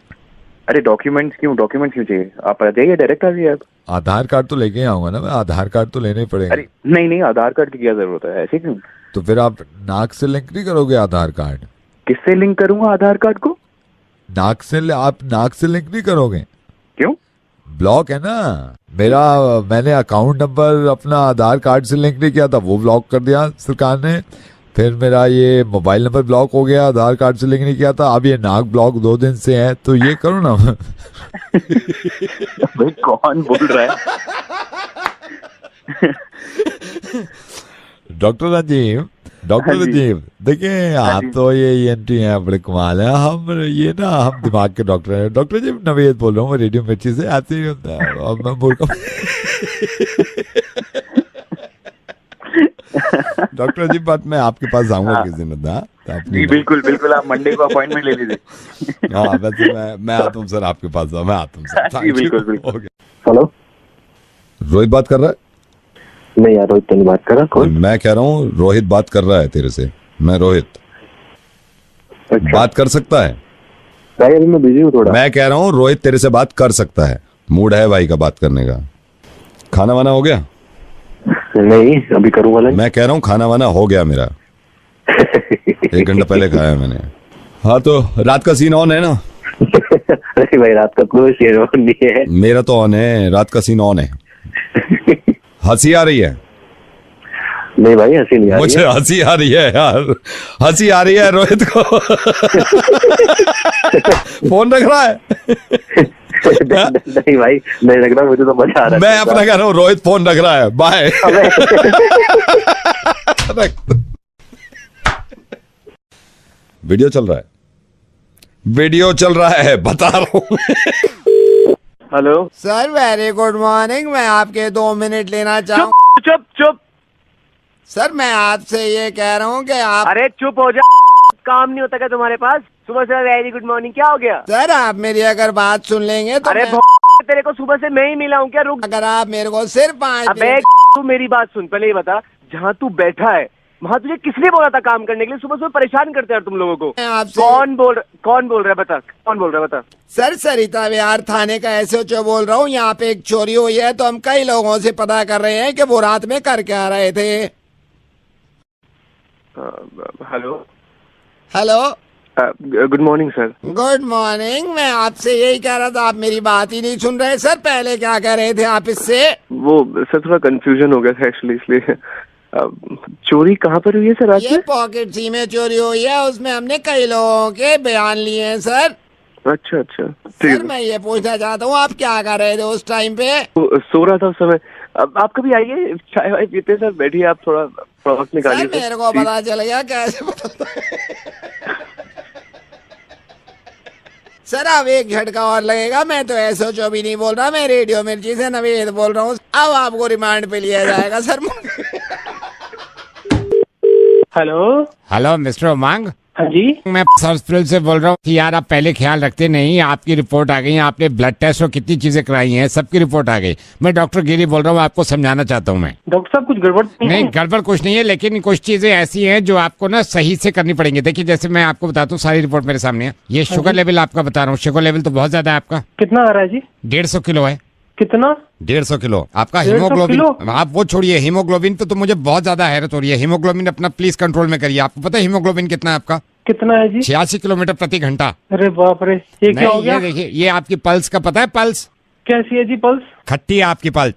अरे डॉक्यूमेंट्स क्यों चाहिए? आप आ जाइए, डायरेक्ट आ जाइए आप। आधार कार्ड तो लेके आऊंगा ना मैं, आधार कार्ड तो लेने पड़ेगा। अरे नहीं, आधार कार्ड की क्या जरूरत है, ऐसे क्यों? तो फिर आप नाक से लिंक नहीं करोगे आधार कार्ड? किससे लिंक करूंगा आधार कार्ड को? आप नाक से लिंक नहीं करोगे? क्यों? ब्लॉक है ना मेरा, मैंने अकाउंट नंबर अपना आधार कार्ड से लिंक नहीं किया था, वो ब्लॉक कर दिया सरकार ने। फिर मेरा ये मोबाइल नंबर ब्लॉक हो गया, आधार कार्ड से लिंक नहीं किया था। अब ये नाक ब्लॉक 2 दिन से है, तो ये करो ना। भाई कौन बोल रहा है? डॉक्टर राजीव देखिए आप तो ये ENT हैं, बड़े कमाल है। हम दिमाग के डॉक्टर हैं। डॉक्टर जी नवेद बोल रहा हूँ, रेडियो मिर्ची से। ऐसे ही होता है, और मैं मूर्ख। डॉक्टर जी बात मैं आपके पास आऊंगा किस दिन ना? बिल्कुल आप मंडे को अपॉइंटमेंट ले लीजिए। हाँ वैसे मैं आता हूँ सर आपके पास, मैं आता हूँ सर। बिल्कुल। हेलो रोहित बात कर रहा है? नहीं यार, रोहित तो नहीं बात कर रहा। कौन? मैं कह रहा हूँ रोहित बात कर रहा है तेरे से। मैं रोहित बात कर सकता है? भाई अभी मैं बिजी हूँ थोड़ा। मैं कह रहा हूँ रोहित तेरे से बात कर सकता है, मूड है भाई का बात करने का। खाना वाना हो गया? नहीं अभी करूंगा ना। मैं कह रहा हूँ खाना वाना हो गया मेरा। 1 घंटा पहले खाया मैंने। हाँ तो रात का सीन ऑन है ना? अरे भाई रात का कोई सीन ऑन नहीं है। मेरा तो ऑन है, रात का सीन ऑन है। हंसी आ रही है? नहीं भाई हंसी नहीं आ रही है। मुझे हंसी आ रही है यार, हंसी आ रही है रोहित को। फोन रख रहा है? नहीं भाई नहीं रख रहा, मुझे तो मजा आ रहा है। मैं अपना कह रहा हूँ रोहित फोन रख रहा है, बाय। वीडियो चल रहा है बता रहा हूँ। Hello sir very good morning, मैं आपके 2 मिनट लेना चाहूँ। चुप। सर मैं आपसे ये कह रहा हूँ कि आप। अरे चुप हो जा, काम नहीं होता क्या तुम्हारे पास? सुबह से वेरी गुड मॉर्निंग क्या हो गया? सर आप मेरी अगर बात सुन लेंगे तो। अरे तेरे को सुबह से मैं ही मिला हूँ क्या? रुक। अगर आप मेरे को सिर्फ 5 अबे तू मेरी बात सुन, पहले ये बता, जहाँ तू बैठा है वहाँ तुझे किसने बोला था काम करने के लिए? सुबह सुबह परेशान करते हैं तुम लोगों को। आपसे कौन बोल रहा है बता, कौन बोल रहा है बता। सर सरिता विहार थाने का एसएचओ बोल रहा हूँ। यहाँ पे एक चोरी हुई है तो हम कई लोगों से पता कर रहे हैं कि वो रात में करके आ रहे थे। Hello hello, good morning sir. Good morning. मैं आपसे यही कह रहा था, आप मेरी बात ही नहीं सुन रहे। सर पहले क्या कह रहे थे आप इससे? वो सर थोड़ा कंफ्यूजन हो गया था एक्चुअली, इसलिए। चोरी कहाँ पर हुई है सर आज? ये पॉकेट सी में चोरी हुई है, उसमें हमने कई लोगों के बयान लिए हैं सर। अच्छा अच्छा, सर मैं ये पूछना चाहता हूँ, आप क्या कर रहे थे उस टाइम पे? सो रहा था उस समय। अब आप कभी आइए, चाय वाय पीते सर, बैठिए आप, थोड़ा वक्त निकालिए। सर मेरे को पता चल गया कैसे पता। सर अब एक झटका और लगेगा। मैं तो एसएचओ भी नहीं बोल रहा, मैं रेडियो मिर्ची से नवेद बोल रहा हूँ। अब आपको रिमांड पे लिया जाएगा सर। हेलो हेलो मिस्टर उमंग। हाँ जी, मैं हॉस्पिटल से बोल रहा हूँ कि यार आप पहले ख्याल रखते नहीं। आपकी रिपोर्ट आ गई, आपने ब्लड टेस्ट और कितनी चीजें कराई हैं, सबकी रिपोर्ट आ गई। मैं डॉक्टर गिरी बोल रहा हूँ, आपको समझाना चाहता हूँ मैं। डॉक्टर साहब कुछ गड़बड़ नहीं, गड़बड़ कुछ नहीं है, लेकिन कुछ चीजें ऐसी हैं जो आपको ना सही से करनी पड़ेंगी। देखिए जैसे मैं आपको बताता हूँ, सारी रिपोर्ट मेरे सामने है। ये शुगर लेवल आपका बता रहा हूँ, शुगर लेवल तो बहुत ज्यादा है आपका। कितना आ रहा है जी? 150 किलो है। कितना? 150 किलो आपका 150 हीमोग्लोबिन। किलो? आप वो छोड़िए, हीमोग्लोबिन तो मुझे बहुत ज्यादा हैरत हो रही है। हीमोग्लोबिन अपना प्लीज कंट्रोल में करिए। आपको पता है हीमोग्लोबिन कितना है आपका? कितना है जी? 86 किलोमीटर प्रति घंटा। अरे बाप रे, ये क्या हो गया? ये देखिए, ये आपकी पल्स का पता है? पल्स कैसी है जी पल्स? खट्टी है आपकी पल्स।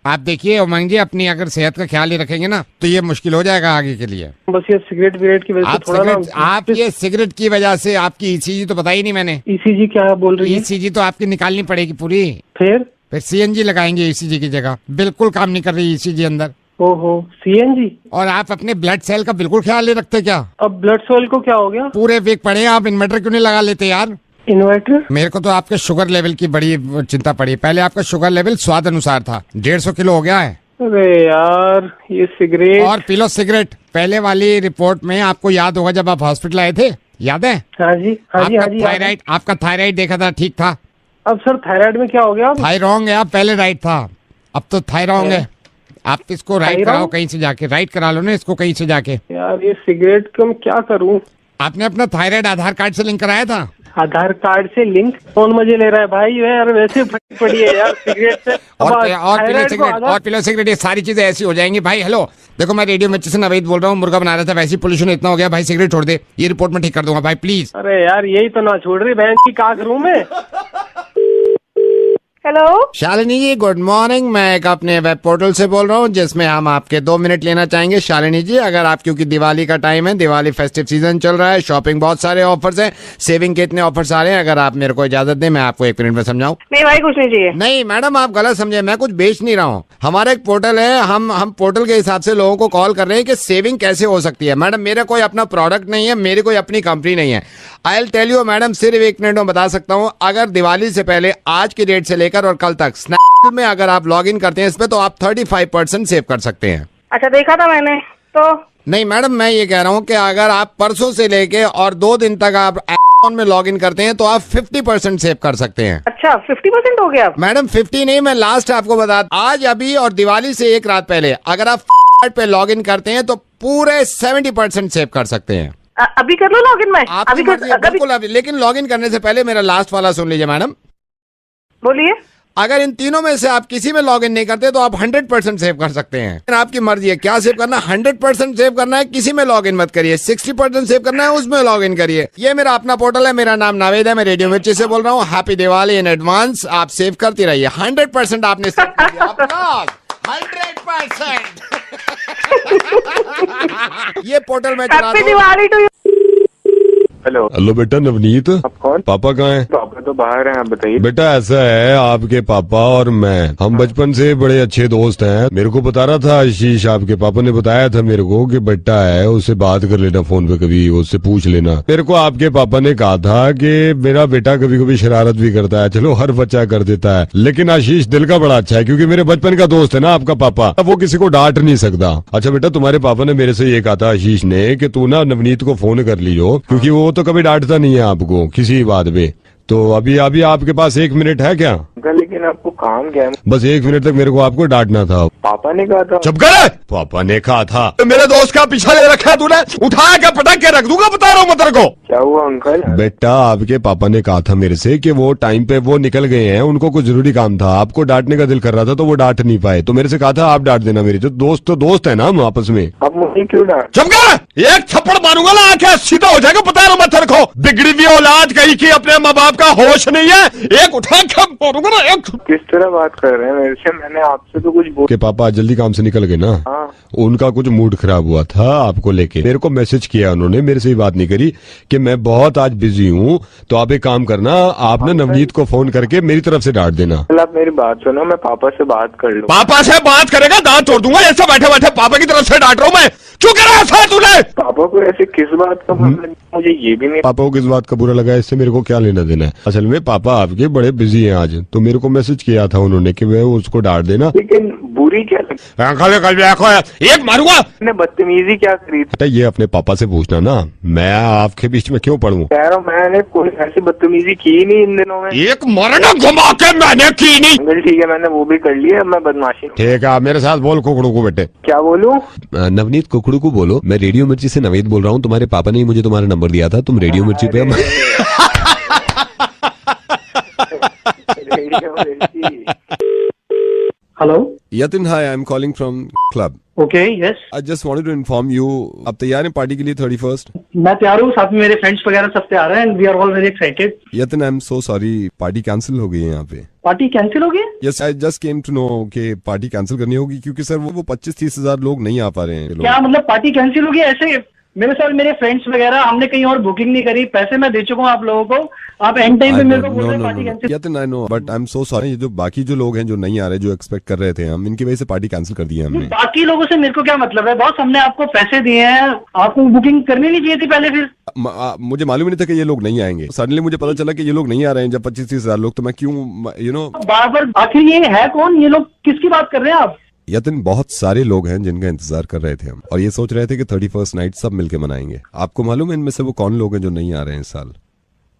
आप देखिए उमंग जी, अपनी अगर सेहत का ख्याल ही रखेंगे ना तो ये मुश्किल हो जाएगा आगे के लिए। बस ये सिगरेट विगरेट की वजह से थोड़ा आप ये सिगरेट की वजह से आपकी ईसीजी तो बताई नहीं मैंने। ईसीजी क्या बोल रही है? ईसीजी तो आपकी निकालनी पड़ेगी पूरी। फिर सीएनजी लगाएंगे ईसीजी की जगह। बिल्कुल काम नहीं कर रही ईसीजी अंदर। ओहो, सीएनजी? और आप अपने ब्लड सेल का बिल्कुल ख्याल नहीं रखते क्या? अब ब्लड सेल को क्या हो गया? पूरे वीक पड़े, आप इन्वर्टर क्यों नहीं लगा लेते यार? इन्वर्टर? मेरे को तो आपके शुगर लेवल की बड़ी चिंता पड़ी। पहले आपका शुगर लेवल स्वाद अनुसार था, 150 किलो हो गया है। अरे यार, ये सिगरेट और पी लो सिगरेट। पहले वाली रिपोर्ट में आपको याद होगा जब आप हॉस्पिटल आए थे, याद है? हाँ जी हाँ जी हाँ जी। थायराइड, आपका थायराइड देखा था, ठीक था। अब सर थायराइड में क्या हो गया? थायरॉन्ग है, आप पहले राइट था, अब तो थायरॉन्ग है। आप इसको राइट कराओ कहीं से जाके, राइट करा लो ना इसको कहीं से जाके। यार ये सिगरेट का मैं क्या करूं? आपने अपना थायराइड आधार कार्ड से लिंक कराया था? आधार कार्ड से लिंक? कौन मजे ले रहा है भाई? यार वैसे पड़ी है यार सिगरेट से। और पी लो सिगरेट, ये सारी चीजें ऐसी हो जाएंगी भाई। हेलो देखो, मैं रेडियो मिर्ची से नवेद बोल रहा हूँ। मुर्गा बना रहा था, वैसे पोल्यूशन इतना हो गया भाई, सिगरेट छोड़ दे। ये रिपोर्ट में ठीक कर दूंगा भाई, प्लीज। अरे यार यही तो ना छोड़ रही बहन की, क्या करूं मैं? हेलो शालिनी जी गुड मॉर्निंग। मैं एक अपने वेब पोर्टल से बोल रहा हूँ जिसमें हम आपके 2 मिनट लेना चाहेंगे। शालिनी जी, अगर आप, क्योंकि दिवाली का टाइम है, दिवाली फेस्टिव सीजन चल रहा है, शॉपिंग बहुत सारे ऑफर्स हैं, सेविंग के इतने ऑफर्स आ रहे हैं, अगर आप मेरे को इजाजत दें मैं आपको 1 मिनट में समझाऊं। नहीं भाई कुछ नहीं चाहिए। नहीं मैडम, आप गलत समझे, मैं कुछ बेच नहीं रहा हूँ। हमारा एक पोर्टल है, हम पोर्टल के हिसाब से लोगों को कॉल कर रहे हैं कि सेविंग कैसे हो सकती है। मैडम मेरा कोई अपना प्रोडक्ट नहीं है, मेरी कोई अपनी कंपनी नहीं है। I will tell you madam, सिर्फ 1 मिनट में बता सकता हूँ। अगर दिवाली से पहले आज की डेट से लेकर और कल तक में अगर आप लॉग इन करते हैं इस पे, तो आप 35% सेव कर सकते हैं। अच्छा देखा था मैंने तो। नहीं मैडम, मैं ये कह रहा हूँ कि अगर आप परसों से लेके और 2 दिन तक आप अकाउंट में लॉग इन करते हैं तो आप 50% सेव कर सकते हैं। अच्छा 50% हो गया? मैडम 50 नहीं, मैं लास्ट आपको बता, आज अभी और दिवाली से 1 रात पहले अगर आप पे लॉग इन करते हैं तो पूरे 70% सेव कर सकते हैं। अभी कर लो लॉग इन? मैं आपकी मर्जी है, बिल्कुल अभी। लेकिन लॉग इन करने से पहले मेरा लास्ट वाला सुन लीजिए मैडम। बोलिए। अगर इन तीनों में से आप किसी में लॉग इन नहीं करते तो आप 100% सेव कर सकते हैं। आपकी मर्जी है क्या सेव करना, 100% सेव करना है, किसी में लॉग इन मत करिए। 60% सेव करना है, उसमें लॉग इन करिए। ये मेरा अपना पोर्टल है, मेरा नाम नावेद है, मैं रेडियो मिर्ची से बोल रहा हूँ। Happy Diwali in advance. आप सेव करती रहिए। 100% आपने सेव कर दिया। 100%। ये पोर्टल में चला दो। हेलो हेलो बेटा नवनीत, आप कौन? पापा कहाँ हैं? पापा तो बाहर हैं, आप बताइए। बेटा ऐसा है, आपके पापा और मैं, हम बचपन से बड़े अच्छे दोस्त हैं। मेरे को बता रहा था आशीष, आपके पापा ने बताया था मेरे को कि बेटा है, उससे बात कर लेना फोन पे, कभी उससे पूछ लेना। मेरे को आपके पापा ने कहा था कि मेरा बेटा कभी कभी शरारत भी करता है, चलो हर बच्चा कर देता है, लेकिन आशीष दिल का बड़ा अच्छा है, क्योंकि मेरे बचपन का दोस्त है ना आपका पापा, वो किसी को डांट नहीं सकता। अच्छा बेटा, तुम्हारे पापा ने मेरे से ये कहा था आशीष ने कि तू ना नवनीत को फोन कर लीजिए, क्योंकि वो तो कभी डांटता नहीं है आपको किसी बात पे। तो अभी आपके पास 1 मिनट है क्या? लेकिन आपको काम क्या है? बस 1 मिनट तक मेरे को आपको डांटना था। पापा ने कहा था। चुप कर। पापा ने कहा था। मेरे दोस्त का पीछा ले रखा है तूने, उठा के पटक के रख दूंगा, बता रहा हूँ मैं तेरे को। क्या हुआ अंकल? बेटा आपके पापा ने कहा था मेरे से कि वो टाइम पे वो निकल गए हैं, उनको कुछ जरूरी काम था, आपको डांटने का दिल कर रहा था तो वो डांट नहीं पाए, तो मेरे से कहा था आप डांट देना। मेरी तो दोस्त है ना हम आपस में। अब मुझे क्यों डांट? चुप कर, एक थप्पड़ मारूंगा ना आंखें सीधा हो जाएगा, बता रहा हूँ मैं तेरे को। बिगड़ी हुई औलाद कहीं की, अपने माँ बाप का होश नहीं है, एक उठा के मारूंगा ना एक। किस तरह बात कर रहे हैं मेरे से? मैंने आपसे तो कुछ बोल के पापा जल्दी काम से निकल गए ना। हाँ। उनका कुछ मूड खराब हुआ था आपको लेके, मेरे को मैसेज किया उन्होंने, मेरे से ही बात नहीं करी कि मैं बहुत आज बिजी हूँ, तो आप एक काम करना, आप ना नवनीत को फोन करके मेरी तरफ से डांट देना। आप मेरी बात सुनो, मैं पापा से बात कर लूँ। पापा से बात करेगा दांत तोड़ दूंगा, ऐसे बैठे बैठे पापा की तरफ से डांट रहा हूँ मैं। क्यों कर रहा था तूने? पापा को ऐसे किस बात का मुझे ये भी नहीं। पापा को किस बात का बुरा लगा, इससे मेरे को क्या लेना देना है। असल में पापा आपके बड़े बिजी हैं आज, तो मेरे को मैसेज किया था उन्होंने कि मैं उसको डांट देना। लेकिन बुरी क्या लगी? एक मारूंगा। मैंने बदतमीजी क्या करी थी? ये अपने पापा से पूछना ना, मैं आपके बीच में क्यों पढ़ूं? कह रहा हूँ मैंने कोई ऐसी बदतमीजी की नहीं इन दिनों में। एक मरना घुमा के मैंने की नहीं। अंकल ठीक है, मैंने वो भी कर लिया, अब मैं बदमाशी। ठीक है, मेरे साथ बोल कुकड़ू को बेटे। क्या बोलूं? नवनीत कुकड़ू को बोलो, मैं रेडियो मिर्ची से नवेद बोल रहा हूँ, तुम्हारे पापा ने मुझे तुम्हारा नंबर दिया था, तुम रेडियो मिर्ची पे hello Yatin, hi, I am calling from club. Okay yes, I just wanted to inform you, आप तैयार हैं पार्टी के लिए 31st? मैं तैयार हूँ, साथ में मेरे फ्रेंड्स वगैरह सब तैयार हैं and we are all very excited. Yatin, I am so sorry, party cancel हो गई है यहाँ पे। पार्टी कैंसिल हो गई? Yes, I just came to know कि पार्टी कैंसिल करनी होगी, क्योंकि सर वो 25-30 हजार लोग नहीं आ पा रहे हैं। क्या मतलब पार्टी कैंसिल होगी? ऐसे मेरे साथ मेरे फ्रेंड्स वगैरह, हमने कहीं और बुकिंग नहीं करी, पैसे मैं दे चुका हूँ आप लोगों को, आप एंड टाइम पे मेरे को बोल रहे हैं party cancel. Yatin, I know, but I am so sorry, ये जो बाकी जो लोग हैं जो नहीं आ रहे, जो एक्सपेक्ट कर रहे थे हम, इनकी वजह से पार्टी कैंसिल कर दी है हमने। बाकी लोगों से मेरे को क्या मतलब है बॉस, हमने आपको पैसे दिए हैं, आपको बुकिंग करनी नहीं चाहिए थी पहले? फिर मुझे मालूम नहीं था कि ये लोग नहीं आएंगे, सडनली मुझे पता चला कि ये लोग नहीं आ रहे हैं। जब 25-30 हजार लोग, तो मैं क्यों बार बार, आखिर ये है कौन? ये लोग किसकी बात कर रहे हैं आप? यतिन, बहुत सारे लोग हैं जिनका इंतजार कर रहे थे हम, और ये सोच रहे थे कि 31st नाइट सब मिलके मनाएंगे। आपको मालूम है इनमें से वो कौन लोग हैं जो नहीं आ रहे हैं इस साल?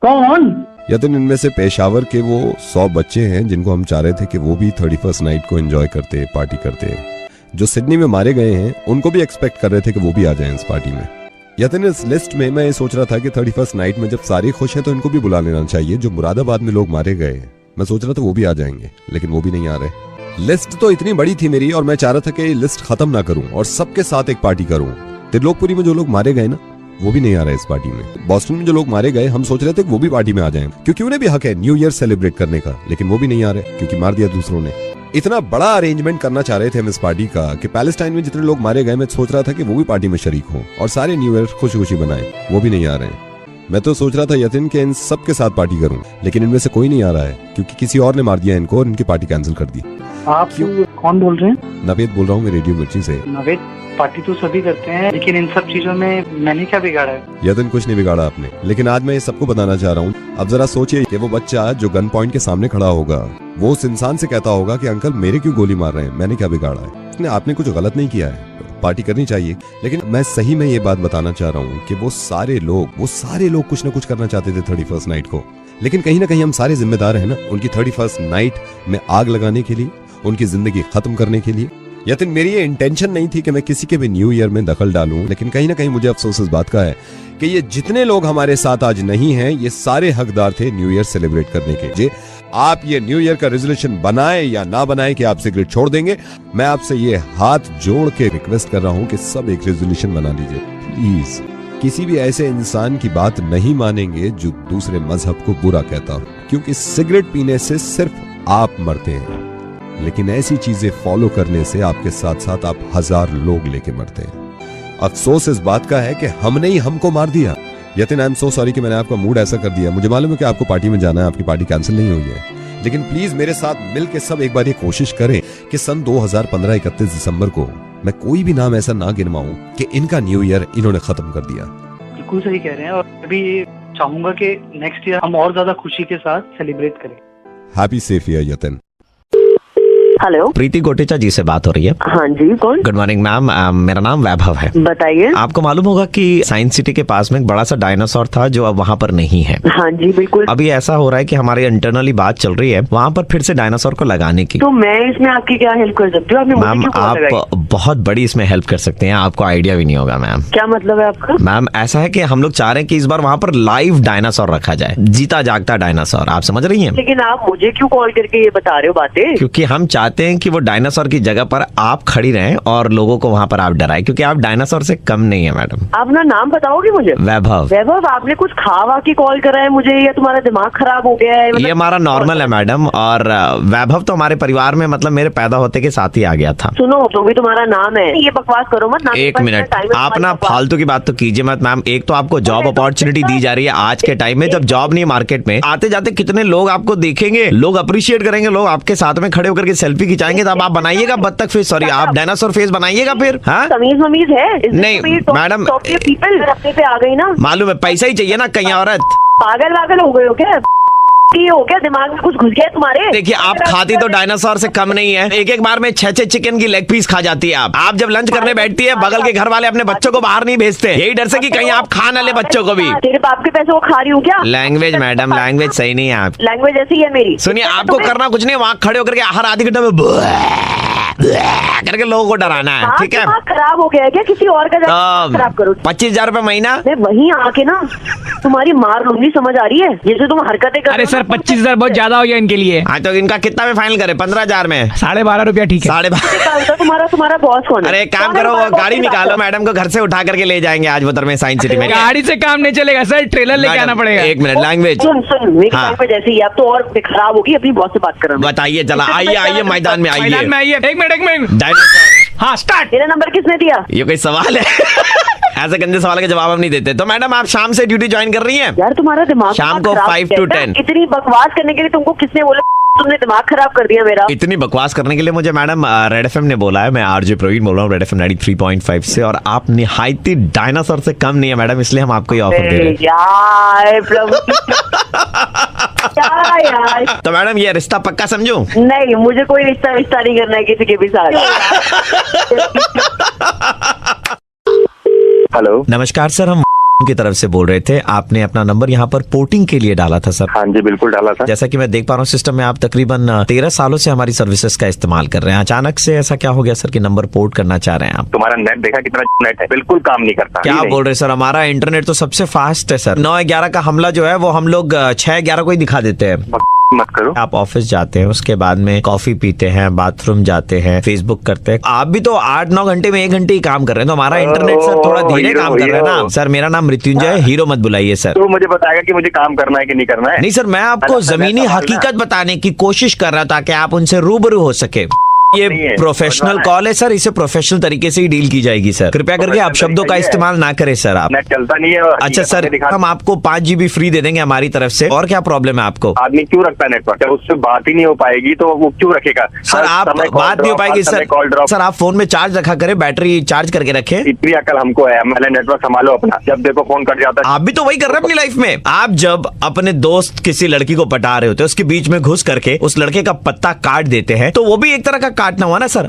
कौन? यतिन, इनमें से पेशावर के वो 100 बच्चे हैं जिनको हम चाह रहे थे कि वो भी 31st नाइट को एंजॉय करते, पार्टी करते। जो सिडनी में मारे गए हैं उनको भी एक्सपेक्ट कर रहे थे कि वो भी आ जाएं इस पार्टी में। यतिन, इस लिस्ट में मैं ये सोच रहा था कि 31st नाइट में जब सारे खुश हैं तो इनको भी बुला लेना चाहिए। जो मुरादाबाद में लोग मारे गए, मैं सोच रहा था वो भी आ जाएंगे, लेकिन वो भी नहीं आ रहे। लिस्ट तो इतनी बड़ी थी मेरी, और मैं चाह रहा था कि लिस्ट खत्म ना करूं और सबके साथ एक पार्टी करूं। त्रिलोकपुरी में जो लोग मारे गए ना, वो भी नहीं आ रहे इस पार्टी में। बॉस्टन में जो लोग मारे गए, हम सोच रहे थे कि वो भी पार्टी में आ जाएं, क्योंकि उन्हें भी हक है न्यू ईयर सेलिब्रेट करने का, लेकिन वो भी नहीं आ रहे क्योंकि मार दिया दूसरों ने। इतना बड़ा अरेंजमेंट करना चाह रहे थे हम इस पार्टी का कि पैलेस्टाइन में जितने लोग मारे गए, मैं सोच रहा था कि वो भी पार्टी में शरीक हों और सारे न्यू ईयर खुशी खुशी बनाएं, वो भी नहीं आ रहे हैं। मैं तो सोच रहा था यतिन के इन सब के साथ पार्टी करूं, लेकिन इनमें से कोई नहीं आ रहा है क्योंकि किसी और ने मार दिया इनको और इनकी पार्टी कैंसिल कर दी। आप कौन बोल रहे हैं? नवेद बोल रहा हूँ मैं रेडियो मिर्ची से। नवेद, पार्टी तो सभी करते हैं, लेकिन इन सब चीजों में मैंने क्या बिगाड़ा है? यतिन, कुछ नहीं बिगाड़ा आपने, लेकिन आज मैं ये सबको बताना चाह रहा हूँ। अब जरा सोचिए कि वो बच्चा जो गन पॉइंट के सामने खड़ा होगा, वो उस इंसान से कहता होगा कि अंकल मेरे क्यों गोली मार रहे हैं, मैंने क्या बिगाड़ा है? आपने कुछ गलत नहीं किया है, पार्टी करनी चाहिए। लेकिन मैं सही में ये बात बताना चाह रहा हूँ कि वो सारे लोग कुछ ना कुछ करना चाहते थे 31st नाइट को, लेकिन कहीं ना कहीं हम सारे जिम्मेदार हैं ना उनकी 31st नाइट में आग लगाने के लिए, उनकी जिंदगी खत्म करने के लिए। यतिन, मेरी ये इंटेंशन नहीं थी कि मैं किसी के भी न्यू ईयर में दखल डालूं, लेकिन कहीं ना कहीं मुझे अफसोस इस बात का है कि ये जितने लोग हमारे साथ आज नहीं हैं, ये सारे हकदार थे न्यू ईयर सेलिब्रेट करने के। आप ये न्यू ईयर का रेजोल्यूशन बनाए या ना बनाए कि आप सिगरेट छोड़ देंगे, मैं आपसे ये हाथ जोड़ के रिक्वेस्ट कर रहा हूं कि सब एक रेजोल्यूशन बना लीजिए प्लीज। किसी भी ऐसे इंसान की बात नहीं मानेंगे जो दूसरे मजहब को बुरा कहता हो, क्योंकि सिगरेट पीने से सिर्फ आप मरते हैं, लेकिन ऐसी चीजें फॉलो करने से आपके साथ साथ आप 1000 लोग लेके मरते हैं। अफसोस इस बात का है कि हमने ही हमको मार दिया। Yatin, I am so sorry कि मैंने आपका मूड ऐसा कर दिया। मुझे मालूम है कि आपको पार्टी में जाना है, आपकी पार्टी कैंसिल नहीं हुई है, लेकिन प्लीज मेरे साथ मिलकर सब एक बार ये कोशिश करें कि सन 2015 31 दिसंबर को मैं कोई भी नाम ऐसा ना गिनवाऊं कि इनका न्यू ईयर इन्होंने खत्म कर दिया। बिल्कुल सही कह रहे हैं, और अभी चाहूंगा कि नेक्स्ट ईयर हम और ज्यादा खुशी के साथ सेलिब्रेट करें। Happy safe year Yatin. Hello, Preeti Gotecha ji से बात हो रही है। हाँ जी, कौन? गुड मॉर्निंग मैम, मेरा नाम वैभव है। बताइए। आपको मालूम होगा कि साइंस सिटी के पास में एक बड़ा सा डायनासोर था जो अब वहाँ पर नहीं है। हाँ जी बिल्कुल। अभी ऐसा हो रहा है कि हमारे इंटरनली बात चल रही है वहाँ पर फिर से डायनासोर को लगाने की। तो मैं इसमें आपकी क्या हेल्प कर सकती हूँ? मैम आप बहुत बड़ी इसमें हेल्प कर सकते हैं, आपको आइडिया भी नहीं होगा मैम। क्या मतलब है आपका? मैम ऐसा है कि हम लोग चाह रहे हैं कि इस बार वहाँ पर लाइव डायनासोर रखा जाए, जीता जागता डायनासोर। आप समझ रही हैं? लेकिन आप मुझे क्यों कॉल करके ये बता रहे हो बातें? क्योंकि हम चाहते हैं कि वो डायनासोर की जगह पर आप खड़ी रहें और लोगों को वहाँ पर आप डराएं, क्योंकि आप डायनासोर से कम नहीं है मैडम। अपना नाम बताओगे मुझे? वैभव। वैभव, आपने कुछ खावा की कॉल करा है मुझे या तुम्हारा दिमाग खराब हो गया है? ये हमारा नॉर्मल है मैडम, और वैभव तो हमारे परिवार में मतलब मेरे पैदा होते के साथ ही आ गया था। सुनो, जो भी तुम्हारा नाम है ये बकवास करो मत। एक मिनट, आप ना फालतू की बात तो कीजिए मत मैम। एक तो आपको जॉब अपॉर्चुनिटी दी जा रही है आज के टाइम में, जब जॉब नहीं मार्केट में, आते जाते कितने लोग आपको देखेंगे, लोग अप्रिशिएट करेंगे, लोग आपके साथ में खड़े होकर के सेल्फी खिंचाएंगे, तब आप बनाइएगा बत्तख फेस, सॉरी आप डायनासोर फेस बनाइएगा फिर। हाँ तमीज है नहीं मैडम, पीपल रखने पे आ गई ना। मालूम है पैसा ही चाहिए ना, कहीं औरत। पागल हो गए हो क्या? हो क्या दिमाग में कुछ घुस गया तुम्हारे? देखिए आप खाती तो डायनासोर से कम नहीं है, एक बार में 6 चिकन की लेग पीस खा जाती है आप जब लंच करने बैठती है, बगल के घर वाले अपने बच्चों को बाहर नहीं भेजते, यही डर से कि कहीं आप खा न ले बच्चों को भी। तेरे बाप के पैसे वो खा रही हूँ क्या? लैंग्वेज मैडम, लैंग्वेज सही नहीं है आप। लैंग्वेज ऐसी है मेरी। सुनिए, आपको करना कुछ नहीं, वहाँ खड़े होकर के हर आधी घंटे में करके लोगों को डराना है, ठीक है? खराब हो गया क्या? किसी और का खराब करो। 25,000 रुपए महीना। मैं वहीं आके ना तुम्हारी मार लूंगी, समझ आ रही है? जैसे तुम हरकतें कर। अरे सर 25,000 बहुत ज्यादा हो गया इनके लिए। हाँ तो इनका कितना में फाइनल करे? 15,000 में 12.5 रुपया ठीक है। 12.5। तुम्हारा बॉस कौन है? अरे काम करो, वो गाड़ी निकालो, मैडम को घर से उठा करके ले जाएंगे आज बदर में साइंस सिटी में। गाड़ी से काम नहीं चलेगा सर, ट्रेलर लेके आना पड़ेगा। एक मिनट, लैंग्वेज सुन मेरी लैंग्वेज ऐसी है, अब तो और खराब होगी। अपनी बॉस से बात कर। बताइए चला, आइए मैदान में आइए। एक मिनट। हाँ स्टार्ट। तेरा नंबर किसने दिया? ये कोई सवाल है? ऐसे गंदे सवाल के जवाब हम नहीं देते। तो मैडम आप शाम से ड्यूटी ज्वाइन कर रही हैं? यार तुम्हारा दिमाग शाम को 5 to 10। इतनी बकवास करने के लिए तुमको किसने बोला? तुमने दिमाग खराब कर दिया मेरा। इतनी बकवास करने के लिए मुझे मैडम रेड एफएम ने बोला है। मैं आरजे प्रवीण बोल रहा हूँ रेड एफएम 93.5 से, और आप निहायती डायनासोर से कम नहीं है मैडम, इसलिए हम आपको ये ऑफर दे रहे हैं। यार तो मैडम ये रिश्ता पक्का समझूं? नहीं, मुझे कोई रिश्ता नहीं करना है किसी के भी साथ। हेलो, नमस्कार सर, हम की तरफ से बोल रहे थे। आपने अपना नंबर यहाँ पर पोर्टिंग के लिए डाला था सर। हाँ जी बिल्कुल डाला था। जैसा कि मैं देख पा रहा हूँ सिस्टम में, आप तकरीबन 13 सालों से हमारी सर्विसेज का इस्तेमाल कर रहे हैं। अचानक से ऐसा क्या हो गया सर कि नंबर पोर्ट करना चाह रहे हैं आप? तुम्हारा नेट देखा कितना नेट है, बिल्कुल काम नहीं करता। क्या बोल रहे सर? हमारा इंटरनेट तो सबसे फास्ट है सर। 9/11 का हमला जो है वो हम लोग 6/11 को ही दिखा देते हैं। मत करो। आप ऑफिस जाते हैं, उसके बाद में कॉफी पीते हैं, बाथरूम जाते हैं, फेसबुक करते हैं। आप भी तो 8-9 घंटे में 1 घंटे ही काम कर रहे हैं, तो हमारा इंटरनेट सर थोड़ा धीरे काम कर रहा है ना। सर मेरा नाम मृत्युंजय है, हीरो मत बुलाइए सर। तो मुझे बताएगा कि मुझे काम करना है कि नहीं करना है? नहीं सर, मैं आपको जमीनी हकीकत बताने की कोशिश कर रहा था ताकि आप उनसे रूबरू हो सके। ये प्रोफेशनल कॉल है सर, इसे प्रोफेशनल तरीके से ही डील की जाएगी सर। कृपया करके आप शब्दों का इस्तेमाल ना करें सर। आप नेट चलता नहीं है। अच्छा सर, हम आपको 5 GB फ्री दे देंगे हमारी तरफ से। और क्या प्रॉब्लम है आपको? आदमी क्यों रखता है नेटवर्क? जब उससे बात ही नहीं हो पाएगी तो वो क्यों रखेगा? सर आप बात नहीं हो पाएगी सर। सर आप फोन में चार्ज रखा करें, बैटरी चार्ज करके रखें। इतनी अकल हमको है, मैंने नेटवर्क संभालो अपना, जब देखो फोन कट जाता है। आप भी तो वही कर रहे हैं अपनी लाइफ में। आप जब अपने दोस्त किसी लड़की को पटा रहे होते हैं, उसके बीच में घुस करके उस लड़के का पत्ता काट देते हैं, तो वो भी एक तरह का काटना हुआ ना सर।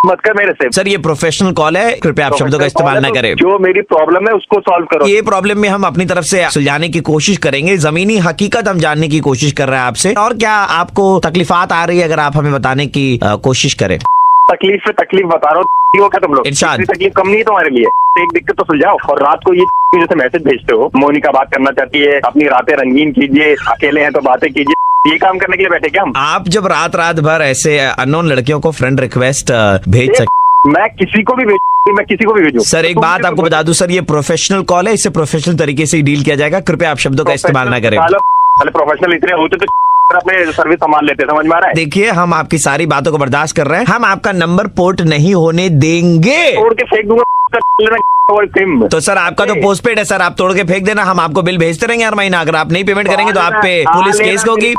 मत कर मेरे से। सर ये प्रोफेशनल कॉल है, कृपया आप शब्दों का इस्तेमाल ना करें। जो मेरी प्रॉब्लम है उसको सॉल्व करो। ये प्रॉब्लम में हम अपनी तरफ से सुलझाने की कोशिश करेंगे। जमीनी हकीकत हम जानने की कोशिश कर रहे हैं आपसे। और क्या आपको तकलीफात आ रही है, अगर आप हमें बताने की कोशिश करें। तकलीफ पे तकलीफ बता रहा हूँ क्या तुम लोग? इरशाद। तकलीफ कम नहीं है तुम्हारे लिए? एक दिक्कत तो सुलझाओ। और रात को ये जैसे मैसेज भेजते हो, मोनिका बात करना चाहती है, अपनी रातें रंगीन कीजिए, अकेले हैं तो बातें कीजिए, ये काम करने के लिए बैठे क्या हम? आप जब रात भर ऐसे अननोन लड़कियों को फ्रेंड रिक्वेस्ट भेज सकते? मैं किसी को भी भेजूं। सर एक बात आपको बता दूं सर, ये प्रोफेशनल कॉल है, इसे प्रोफेशनल तरीके से ही डील किया जाएगा। कृपया आप शब्दों का इस्तेमाल ना करें। प्रोफेशनल इतने होते तो अपने सर्विस संभाल लेते, समझ में आ रहा है? देखिए हम आपकी सारी बातों को बर्दाश्त कर रहे हैं, हम आपका नंबर पोर्ट नहीं होने देंगे। तोड़ के फेंक दूंगा। तो सर आपका तो पोस्टपेड है सर, आप तोड़ के फेंक देना, हम आपको बिल भेजते रहेंगे हर महीना। अगर आप नहीं पेमेंट करेंगे तो आप पे पुलिस केस होगी।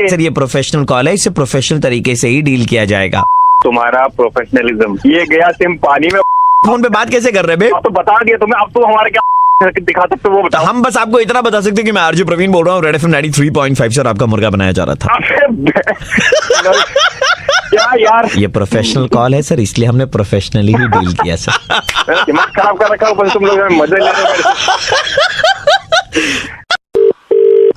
सर ये प्रोफेशनल कॉल है, इसे प्रोफेशनल तरीके से ही डील किया जाएगा। तुम्हारा प्रोफेशनलिज्म ये गया सिम पानी में। फोन पे बात कैसे कर रहे हैं? तो बता दिया तुम्हें, अब तो हमारे क्या दिखा सकते हो वो बताओ। हम बस आपको इतना बता सकते हैं कि मैं आरजे प्रवीण बोल रहा हूँ, रेड एफएम 93.5 से, और आपका मुर्गा बनाया जा रहा था। क्या यार, ये प्रोफेशनल कॉल है सर, इसलिए हमने प्रोफेशनली ही डील किया सर। दिमाग खराब कर रखा हो तुम लोग, मजे ले रहे हो।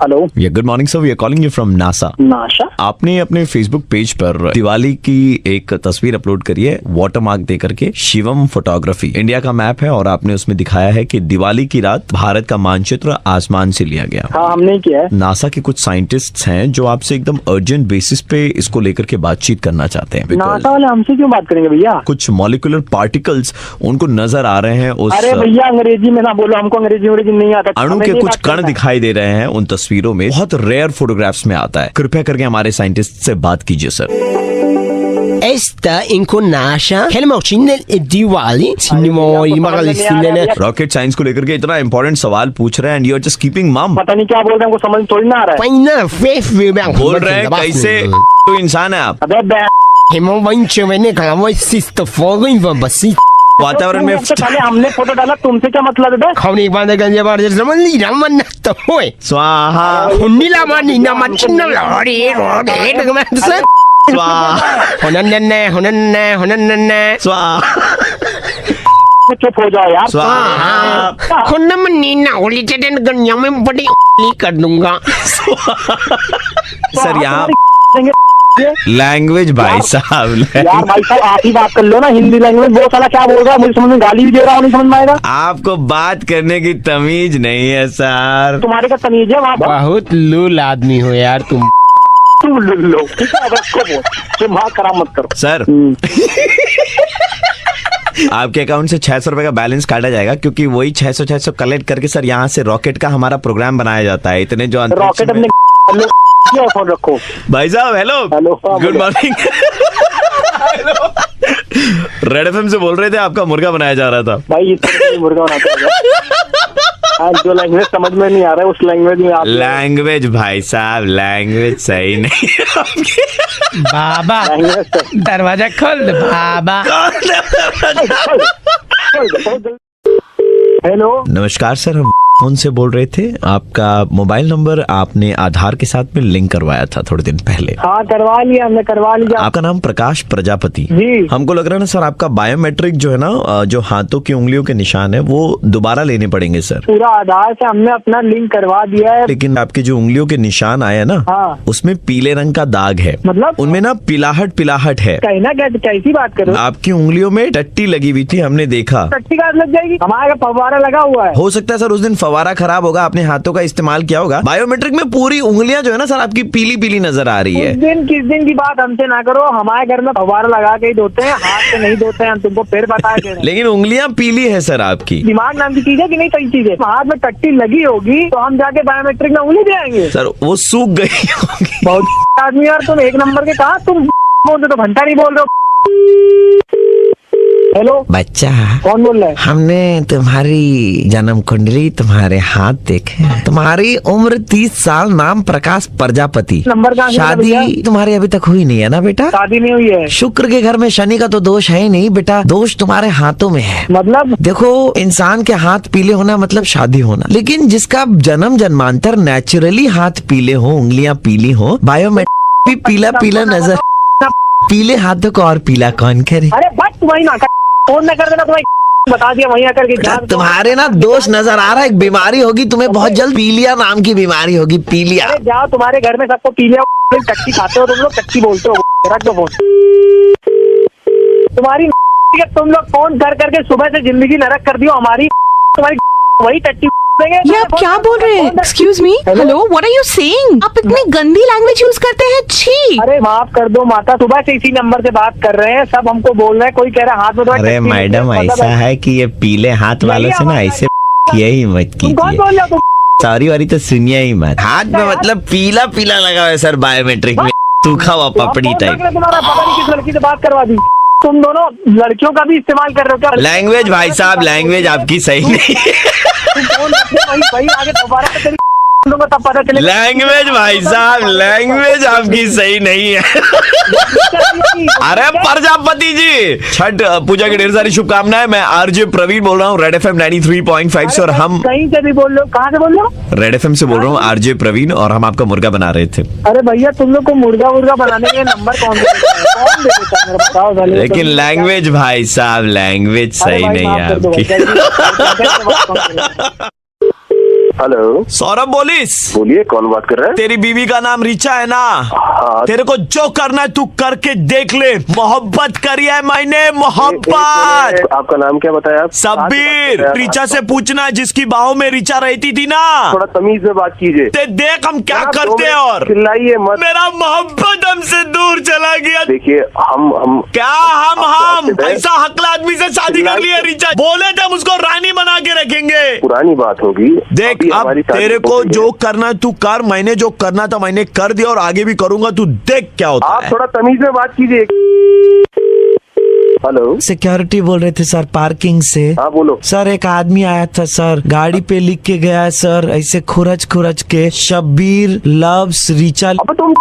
हेलो, ये good morning sir, we are calling you from NASA. NASA? आपने अपने फेसबुक पेज पर दिवाली की एक तस्वीर अपलोड करी है वाटरमार्क दे करके, शिवम फोटोग्राफी। इंडिया का मैप है और आपने उसमें दिखाया है कि दिवाली की रात भारत का मानचित्र आसमान से लिया गया। हाँ, हमने किया है। नासा के कुछ साइंटिस्ट्स हैं जो आपसे एकदम अर्जेंट बेसिस पे इसको लेकर के बातचीत करना चाहते हैं। नासा वाले हमसे क्यों बात करेंगे भैया? कुछ मॉलिक्यूलर पार्टिकल्स उनको नजर आ रहे हैं उस, अरे भैया अंग्रेजी में ना बोलो, हमको अंग्रेजी नहीं आता। अणु के कुछ कण दिखाई दे रहे हैं उन तस्वीरों में, बहुत रेयर फोटोग्राफ्स में आता है। कृपया करके हमारे साइंटिस्ट से बात कीजिए सर। Esta inconasha helmochin Diwali rocket science को लेकर के इतना इंपॉर्टेंट सवाल पूछ रहे हैं and you are just keeping mum. पता नहीं क्या बोल रहे हैं, हमको समझ थोड़ी ना आ रहा है। बोल रहे हैं कैसे तो इंसान है आप। वातावरण में पहले हमने फोटो डाला, तुमसे क्या मतलब है? स्वाहा चुप हो जाओ यार। कर दूंगा सर यहाँ लैंग्वेज भाई साहब, यार भाई साहब आप ही बात कर लो ना हिंदी लैंग्वेज। वो साला क्या बोल रहा है, मुझे समझ में, गाली भी दे रहा हूँ, नहीं समझ में आएगा। आपको बात करने की तमीज नहीं है सर। तुम्हारे का तमीज है वहाँ? बहुत लूल आदमी हो यार तुम लो, दिमाग खराब मत करो सर। आपके अकाउंट से 600 रुपए का बैलेंस काटा जाएगा, क्योंकि वही 600 कलेक्ट करके सर यहाँ से रॉकेट का हमारा प्रोग्राम बनाया जाता है। इतने जो रॉकेट अपने फोन रखो भाई साहब। Hello, good morning. Red FM से बोल रहे थे, आपका मुर्गा बनाया जा रहा था। भाई इस मुर्गा बनाता है, जो लैंग्वेज समझ में नहीं आ रहा है उस लैंग्वेज में आप लैंग्वेज भाई साहब, लैंग्वेज सही नहीं है। बाबा दरवाजा खोल दे बाबा। हेलो, नमस्कार सर, हम फोन से बोल रहे थे। आपका मोबाइल नंबर आपने आधार के साथ में लिंक करवाया था थोड़े दिन पहले। हाँ करवा लिया, हमने करवा लिया। आपका नाम प्रकाश प्रजापति जी। हमको लग रहा है ना सर, आपका बायोमेट्रिक जो है ना, जो हाथों की उंगलियों के निशान है वो दोबारा लेने पड़ेंगे सर। पूरा आधार से हमने अपना लिंक करवा दिया है, लेकिन आपके जो उंगलियों के निशान आए ना, हाँ, उसमें पीले रंग का दाग है। मतलब उनमें ना पिलाहट है। कहना कैसी बात करो? आपकी उंगलियों में टट्टी लगी हुई थी, हमने देखा। टट्टी का लग जाएगी? हमारे फव्वारा लगा हुआ है। हो सकता है सर उस दिन फव्वारा खराब होगा, आपने हाथों का इस्तेमाल किया होगा। बायोमेट्रिक में पूरी उंगलियां जो है ना सर आपकी पीली पीली नजर आ रही है। किस दिन की बात हमसे ना करो, हमारे घर में फव्वारा लगा के ही धोते हैं, हाथ से नहीं धोते हैं। हम तुमको फिर बताए लेकिन उंगलियां पीली है सर आपकी। दिमाग नाम की चीज है कि नहीं? सही चीज है। हाथ में टट्टी लगी होगी तो हम जाके बायोमेट्रिक में उंगली दे आएंगे सर, वो सूख गई होगी। बहुत आदमी यार, तुम एक नंबर के कहा तुम बोलते तो घंटा नहीं बोल रहे हो। हेलो बच्चा, कौन बोल रहा है? हमने तुम्हारी जन्म कुंडली, तुम्हारे हाथ देखे, तुम्हारी उम्र 30 साल, नाम प्रकाश प्रजापति। नंबर कहाँ से? शादी तुम्हारी अभी तक हुई नहीं है ना बेटा? शादी नहीं हुई है। शुक्र के घर में शनि का तो दोष है ही नहीं बेटा, दोष तुम्हारे हाथों में है। मतलब देखो, इंसान के हाथ पीले होना मतलब शादी होना, लेकिन जिसका जन्म जन्मांतर नेचुरली हाथ पीले हो, उंगलियां पीली हो, बायोमेट्रिक भी पीला पीला नजर, पीले हाथों को और पीला कौन करे? अरे बस तुम्हारी ना फोन न कर देना, तुम्हें बता दिया वहीं आकर के। तुम्हारे ना दोष नजर आ रहा है, एक बीमारी होगी तुम्हें बहुत जल्द, पीलिया नाम की बीमारी होगी, पीलिया। जाओ, तुम्हारे घर में सबको पीलिया टट्टी खाते हो तुम लोग, टट्टी बोलते हो। रख दो फोन। तुम्हारी तुम लोग फोन कर करके सुबह से जिंदगी नरक कर दियो हमारी। तुम्हारी वही टट्टी। ये आप क्या बोल रहे हैं? Excuse me, hello, what are you saying? आप इतनी गंदी लैंग्वेज यूज करते हैं, छी। अरे माफ कर दो माता, सुबह से इसी नंबर से बात कर रहे हैं, सब हमको बोल रहे हैं। कोई कह रहा है हाथ में। अरे मैडम, ऐसा है कि ये पीले हाथ वालों से ना ऐसे यही मत कीजिए। सॉरी वारी तो सुनिए ही मत। हाथ में मतलब पीला पीला लगा हुआ है सर, बायोमेट्रिक में सूखा हुआ पपड़ी टाइप। तुम्हारा पता नहीं किस लड़की से बात करवा दी। तुम दोनों लड़कियों का भी इस्तेमाल कर रहे हो क्या? लैंग्वेज भाई साहब, लैंग्वेज आपकी सही नहीं है। वही आगे दोबारा को तब पता चले। लैंग्वेज भाई साहब, लैंग्वेज आपकी सही नहीं है। अरे प्रजापति जी, छठ पूजा की ढेर सारी शुभकामनाएं। मैं आरजे प्रवीण बोल रहा हूँ रेड FM 93.5 से, और हम कहीं से भी बोल रहे हो? कहाँ से बोल रहे हो? रेड FM से बोल रहा हूँ, आरजे प्रवीण, और हम आपका मुर्गा बना रहे थे। अरे भैया, तुम लोग को मुर्गा बनाने के नंबर कौन दे देता है? बताओ। लेकिन लैंग्वेज भाई साहब, लैंग्वेज सही नहीं है आपकी। हेलो, सौरभ बोलिस। बोलिए, कौन बात कर रहा है? तेरी बीवी का नाम रिचा है ना? हाँ। तेरे को जो करना है तू करके देख ले। मोहब्बत करी है मैंने, मोहब्बत। आपका नाम क्या बताया आप? सब्बीर। रिचा से पूछना, जिसकी बाहों में रिचा रहती थी ना। थोड़ा तमीज में बात कीजिए। ते देख हम क्या करते हैं। और चिल्लाइए मत। मेरा मोहब्बत हमसे दूर चला गया। देखिए, हम क्या हम ऐसा हकला आदमी से शादी कर लिया रिचा। बोले थे हम उसको रानी बना के रखेंगे। पुरानी बात होगी। देख, अब तेरे को जो करना तू कर। मैंने जो करना था मैंने कर दिया, और आगे भी करूंगा। तू देख क्या होता है। आप थोड़ा तमीज में बात कीजिए। हेलो, सिक्योरिटी बोल रहे थे सर, पार्किंग से। हाँ बोलो सर। एक आदमी आया था सर, गाड़ी पे लिख के गया है सर, ऐसे खुरच के, शब्बीर लव्स रिचा। अब तुम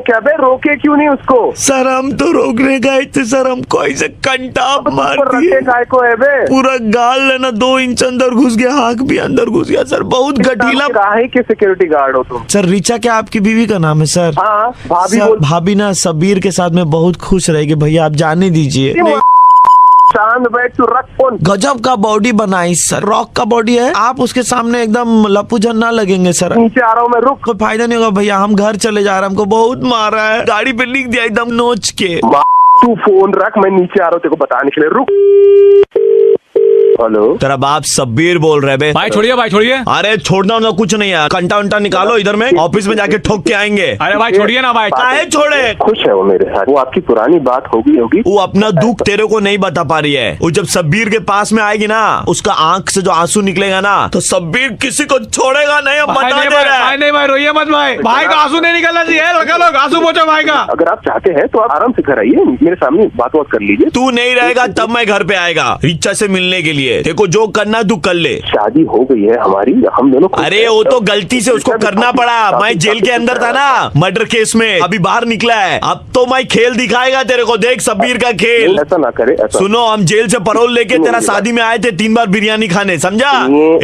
क्या बे, रोके क्यों नहीं उसको? सर हम तो रोकने गए थे सर, हमको ऐसे कंटाप मार दिया। काय को है बे? पूरा गाल लेना 2 इंच अंदर घुस गया, आँख भी अंदर घुस गया सर। बहुत गठीला। काहे के सिक्योरिटी गार्ड हो तुम? सर रिचा क्या आपकी बीवी का नाम है सर? हाँ, भाभी। भाभी ना शब्बीर के साथ में बहुत खुश रहेगी भैया, आप जाने दीजिए। चांद बैठ, तू रख फोन। गजब का बॉडी बनाई सर, रॉक का बॉडी है। आप उसके सामने एकदम लप्पू झन्ना लगेंगे सर। नीचे आ रहा हूँ मैं, रुक। कोई फायदा नहीं होगा भैया, हम घर चले जा रहे हैं, हमको बहुत मारा है। गाड़ी पे लिख दिया एकदम नोच के। तू फोन रख, मैं नीचे आ रहा हूँ तेरे को बताने के लिए, रुक। हेलो, तेरा बाप शब्बीर बोल रहे बे। भाई छोड़िए, भाई छोड़िए। अरे छोड़ना ना कुछ नहीं है, कंटा उंटा निकालो इधर में, ऑफिस में जाके ठोक के आएंगे। अरे भाई छोड़िए ना भाई। काहे छोड़े? खुश है वो मेरे साथ। वो आपकी पुरानी बात होगी। वो अपना दुख तेरे को नहीं बता पा रही है। वो जब शब्बीर के पास में आएगी ना, उसका आंख से जो आंसू निकलेगा ना, तो शब्बीर किसी को छोड़ेगा नहीं। हम बता दे रहे हैं। नहीं भाई, रोइए मत भाई। भाई का आंसू नहीं निकलना चाहिए। लगा लो आंसू पोंछो भाई का। अगर आप चाहते हैं तो आप आराम से घर आइए, मेरे सामने बात कर लीजिए। तू नहीं रहेगा तब मैं घर पे आएगा रिचा से मिलने के लिए। देखो जो करना तू कर ले। शादी हो गई है हमारी, हम दोनों। अरे वो तो गलती से उसको करना पड़ा। मैं जेल के अंदर था ना मर्डर केस में, अभी बाहर निकला है। अब तो मैं खेल दिखाएगा तेरे को। देख शब्बीर का खेल। ऐसा ना करे। सुनो, हम जेल से परोल लेके तेरा शादी में आए थे 3 बार बिरयानी खाने, समझा?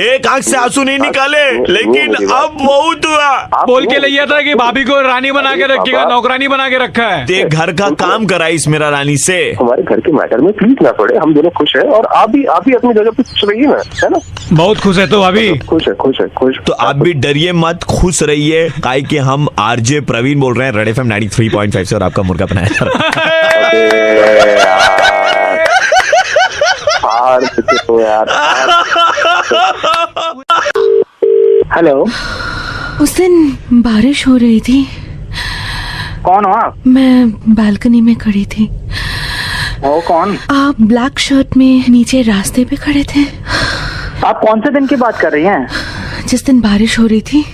एक आंख से आंसू नहीं निकाले, लेकिन अब बहुत हुआ। बोल के लिया था कि भाभी को रानी बना के रखिएगा, नौकरानी बना के रखा है। देख घर का काम कराइस मेरा रानी से। हमारे घर के मैटर में प्लीज ना पड़े, हम दोनों खुश हैं। और आप भी अपनी जगह पे खुश रहिए ना, है ना? बहुत खुश है तो अभी। खुश है। तो आप भी डरिए मत, खुश रहिए। काहे कि हम आरजे प्रवीण बोल रहे हैं रेड FM 93.5 से, और आपका मुर्गा बनाया। हेलो, उस दिन बारिश हो रही थी। कौन हो आप? मैं बालकनी में खड़ी थी। वो कौन? आप ब्लैक शर्ट में नीचे रास्ते पे खड़े थे। आप कौन से दिन की बात कर रही हैं? जिस दिन बारिश हो रही थी।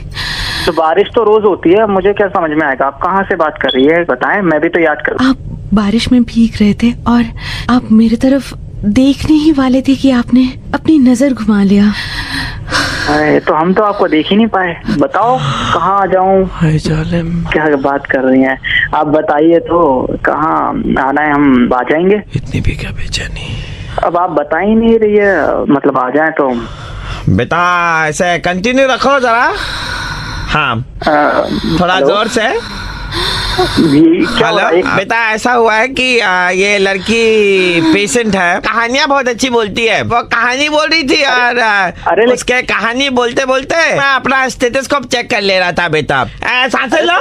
तो बारिश तो रोज होती है, मुझे क्या समझ में आएगा? आप कहाँ से बात कर रही है, बताएं, मैं भी तो याद करूँ। आप बारिश में भीग रहे थे और आप मेरी तरफ देखने ही वाले थे कि आपने अपनी नजर घुमा लिया। तो हम तो आपको देख ही नहीं पाए। बताओ कहाँ आ जाऊँ? क्या बात कर रही हैं आप? बताइए तो कहाँ आना है, हम आ जाएंगे। इतनी भी क्या बेचैनी? अब आप बता ही नहीं रही है, मतलब आ जाए तो। बेटा ऐसे कंटिन्यू रखो जरा। हाँ, थोड़ा जोर से। हेलो बेटा, ऐसा हुआ है कि ये लड़की पेशेंट है, कहानियाँ बहुत अच्छी बोलती है। वो कहानी बोल रही थी और अरे उसके कहानी बोलते बोलते मैं अपना स्टेथोस्कोप चेक कर ले रहा था। बेटा सांसें लो।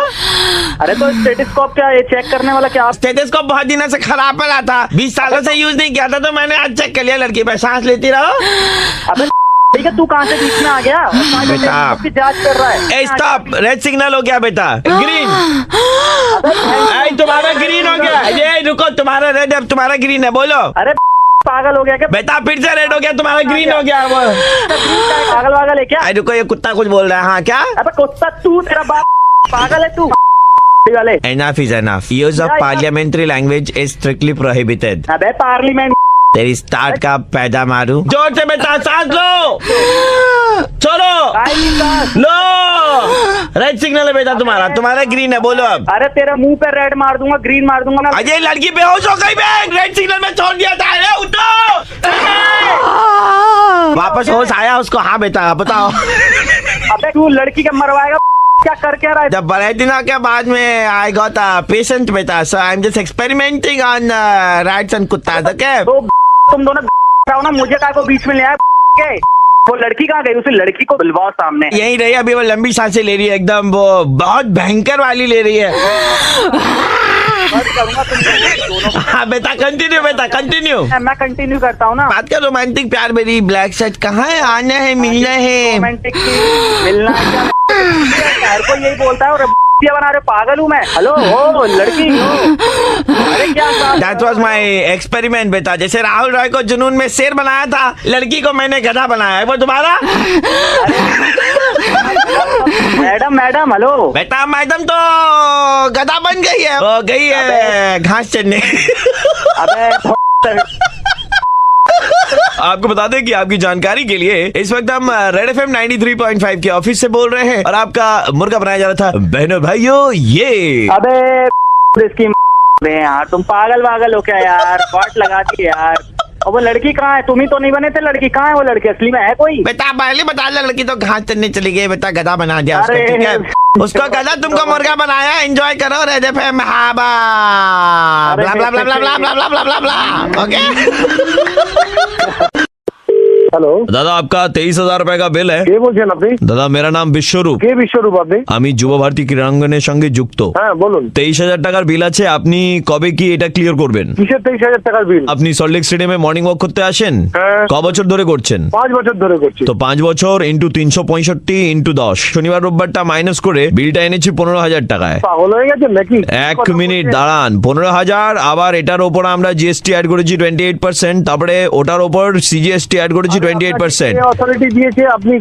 अरे तो स्टेथोस्कोप क्या, ये चेक करने वाला क्या? स्टेथोस्कोप बहुत दिनों से खराब पड़ा था, 20 सालों से यूज नहीं किया था, तो मैंने आज चेक कर लिया। लड़की पे सांस लेती रहो। अबे ठीक है, तू कहाँ से बीच में आ गया? बेटा जांच कर रहा है। स्टॉप, रेड सिग्नल हो गया बेटा, ग्रीन। तुम्हारा ग्रीन हो गया। ये रुको, तुम्हारा रेड है, तुम्हारा ग्रीन है, बोलो। अरे पागल हो गया क्या? बेटा फिर से रेड हो गया, तुम्हारा ग्रीन हो गया। वो पागल वागल है क्या? रुको, ये कुत्ता कुछ बोल रहा है। हाँ क्या? अबे कुत्ता तू, तेरा बाप पागल है तू। Enough is enough. Use of parliamentary language is strictly prohibited. अबे पार्लियामेंट तेरी स्टार्ट का पैदा मारू। जोर से बेटा सांस लो, छोड़ो, लो। रेड सिग्नल है बेटा तुम्हारा ग्रीन है, बोलो अब। अरे तेरे मुंह पे रेड मार दूंगा, ग्रीन मार दूंगा ना। अजय लड़की बेहोश हो गई बहन, रेड सिग्नल में छोड़ दिया था। अरे उठो, वापस होश आया उसको? हाँ बेटा बताओ। अबे तू लड़की के मरवाएगा क्या कर क्या रहा है? जब बड़े दिनों के बाद में आई गॉट अ पेशेंट बेटा, so I am just experimenting on rights and कुत्ता। ओके तुम दोनों ना, मुझे काय को बीच में ले आया के? वो लड़की कहाँ गई? उसे लड़की को बुलवाओ सामने। यही रही अभी, वो लंबी सांसें ले रही है एकदम, वो बहुत भयंकर वाली ले रही है। हाँ बेटा कंटिन्यू, बेटा कंटिन्यू। मैं कंटिन्यू करता हूँ ना। बात कर रोमांटिक प्यार मेरी। ब्लैक शर्ट कहाँ है? आना है, मिलना है। रोमांटिक मिलना है को यही बोलता है और बना रहे, पागल हूँ मैं। हेलो ओ लड़की हो। अरे क्या? That was my experiment बेटा। जैसे राहुल रॉय को जुनून में शेर बनाया था, लड़की को मैंने गधा बनाया है। वो तुम्हारा? Madam hello. बेटा मैडम तो गधा बन गई है, वो गई है घास चढ़ने। आपको बता दें कि आपकी जानकारी के लिए इस वक्त हम रेड एफएम 93.5 के ऑफिस से बोल रहे हैं और आपका मुर्गा बनाया जा रहा था। बहनों भाइयों ये अबे इसकी यार तुम पागल हो क्या यार? वाट लगाती है यार। और वो लड़की कहाँ है? तुम ही तो नहीं बने थे। लड़की कहाँ है? वो लड़की असली में है कोई? बेटा पहले बता दे, लड़की तो घास चढ़ने चली गई बेटा, गधा बना दिया उसको, ठीक है? उसको गधा, तुमको मुर्गा बनाया। एंजॉय करो रेड एफएम। हाँ बा ब्ला ब्ला ब्ला ब्ला ब्ला ब्ला ब्ला ब्ला ब्ला। ओके हेलो दादा, आपका 23,000 रुपए का बिल है। কে বলছেন আপনি? দাদা मेरा नाम বিশ্বরূপ। কে বিশ্বরূপ আপনি? আমি যুব ভারতী ক্রীড়াঙ্গনের সঙ্গে যুক্ত। হ্যাঁ বলুন। 23,000 টাকার বিল আছে, আপনি কবে কি এটা ক্লিয়ার করবেন? কিসের 23,000 টাকার বিল? আপনি সল্টলেক স্টেডিয়ামে মর্নিং ওয়াক করতে আসেন? হ্যাঁ। ক বছর ধরে করছেন? 5 বছর ধরে করছি। তো 5 বছর ইন্টু 365 ইন্টু 10, শনিবার রোববারটা মাইনাস করে বিলটা এনেছি 15,000 টাকায়। পাগল হয়ে গেছেন নাকি? এক মিনিট দাঁড়ান। 15,000, আবার এটার ওপর আমরা জিএসটি অ্যাড করেছি 28%, তারপরে ওটার ওপর সিজিএসটি অ্যাড করেছি 28%। অথরিটি দিয়েছে, আপনি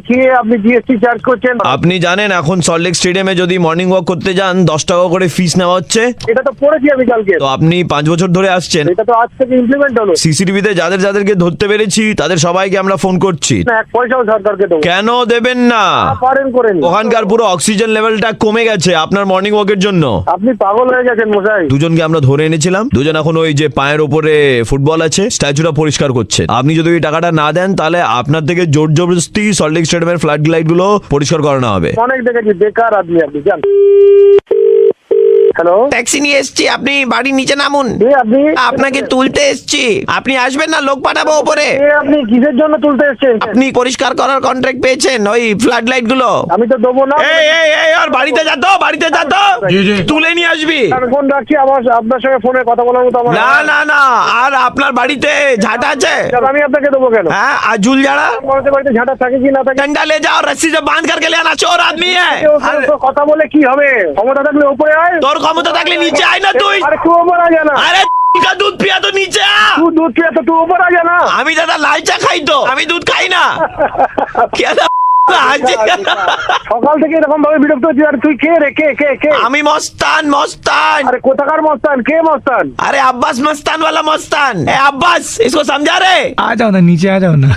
জিএসটি চার্জ করছেন? আপনি জানেন এখন সল্টলেক স্টেডিয়ামে যদি মর্নিং ওয়াক করতে যান 10 টাকা করে ফিস নেওয়া হচ্ছে। এটা তো পড়েছি আমি কালকে। তো আপনি 5 বছর ধরে আসছেন, এটা তো আজ থেকে ইমপ্লিমেন্ট হলো। সিসিটিভিতে যাদেরকে ধরতে পেরেছি তাদের সবাইকে আমরা ফোন করছি। না এক পয়সাও সরকারকে দেবো। কেন দেবেন না? পারেন করেন। ওখানকার পুরো অক্সিজেন লেভেলটা কমে গেছে আপনার মর্নিং ওয়াকের জন্য। আপনি পাগল হয়ে গেছেন মশাই। দুজনকে আমরা ধরে এনেছিলাম, দুজন এখন ওই যে পায়ের ওপরে ফুটবল আছে স্ট্যাচুটা পরিষ্কার করছে। আপনি যদি ওই টাকাটা না দেন তাহলে আপনার থেকে জোর জবরদস্তি সল্টলেক স্টেডিয়ামের ফ্লাড লাইট গুলো পরিষ্কার করানো হবে। অনেক দেখেছি, বেকার আদমি আপনি। জান হ্যালো, ট্যাক্সি নিয়ে এসছি, আপনি বাড়ির নিচে নামুন। আপনি? আপনাকে তুলতে এসছি, আপনি আসবেন না? লোক পাঠাবো উপরে। আপনি কিসের জন্য তুলতে এসেছেন? আপনি পরিষ্কার করার কন্ট্রাক্ট পেয়েছেন ওই ফ্লাড লাইট গুলো। আমি তো দেবো না। আর বাড়িতে যা তো, বাড়িতে যা তো, তুলে নিয়ে আসবি। ফোন রাখছি, আপনার সঙ্গে ফোনে কথা বলার মতো আমার। না আর আপনার বাড়িতে ঝাঁটা আছে? আমি আপনাকে দেবো কেন? হ্যাঁ, আর ঝুল ঝাড়া? আমাদের বাড়িতে ঝাঁটা থাকে কি না থাকে? डंडा ले जाओ, रस्सी से बांध करके ले आना। चोर आदमी है। কথা বলে কি হবে? ক্ষমতা থাকলে উপরে আয়। তোর ক্ষমতা থাকলে নিচে আয় না তুই। আরে তুই উপরে আয় না। আরে का दूध पिया तो नीचे आ। तू दूध पिया तो तू ऊपर आ जाना। আমি দাদা লাল চা খাই তো, আমি দুধ খাই না। সকাল থেকে এরকম ভাবে বিরক্ত হচ্ছি। আর তুই কে রে? কে? আমি মস্তান। अरे कोथाकार मस्तान? के मस्तान? अरे अब्बास मस्तान वाला मस्तान। ए अब्बास, इसको समझा रहे? आ जाओ ना, नीचे आ जाओ ना।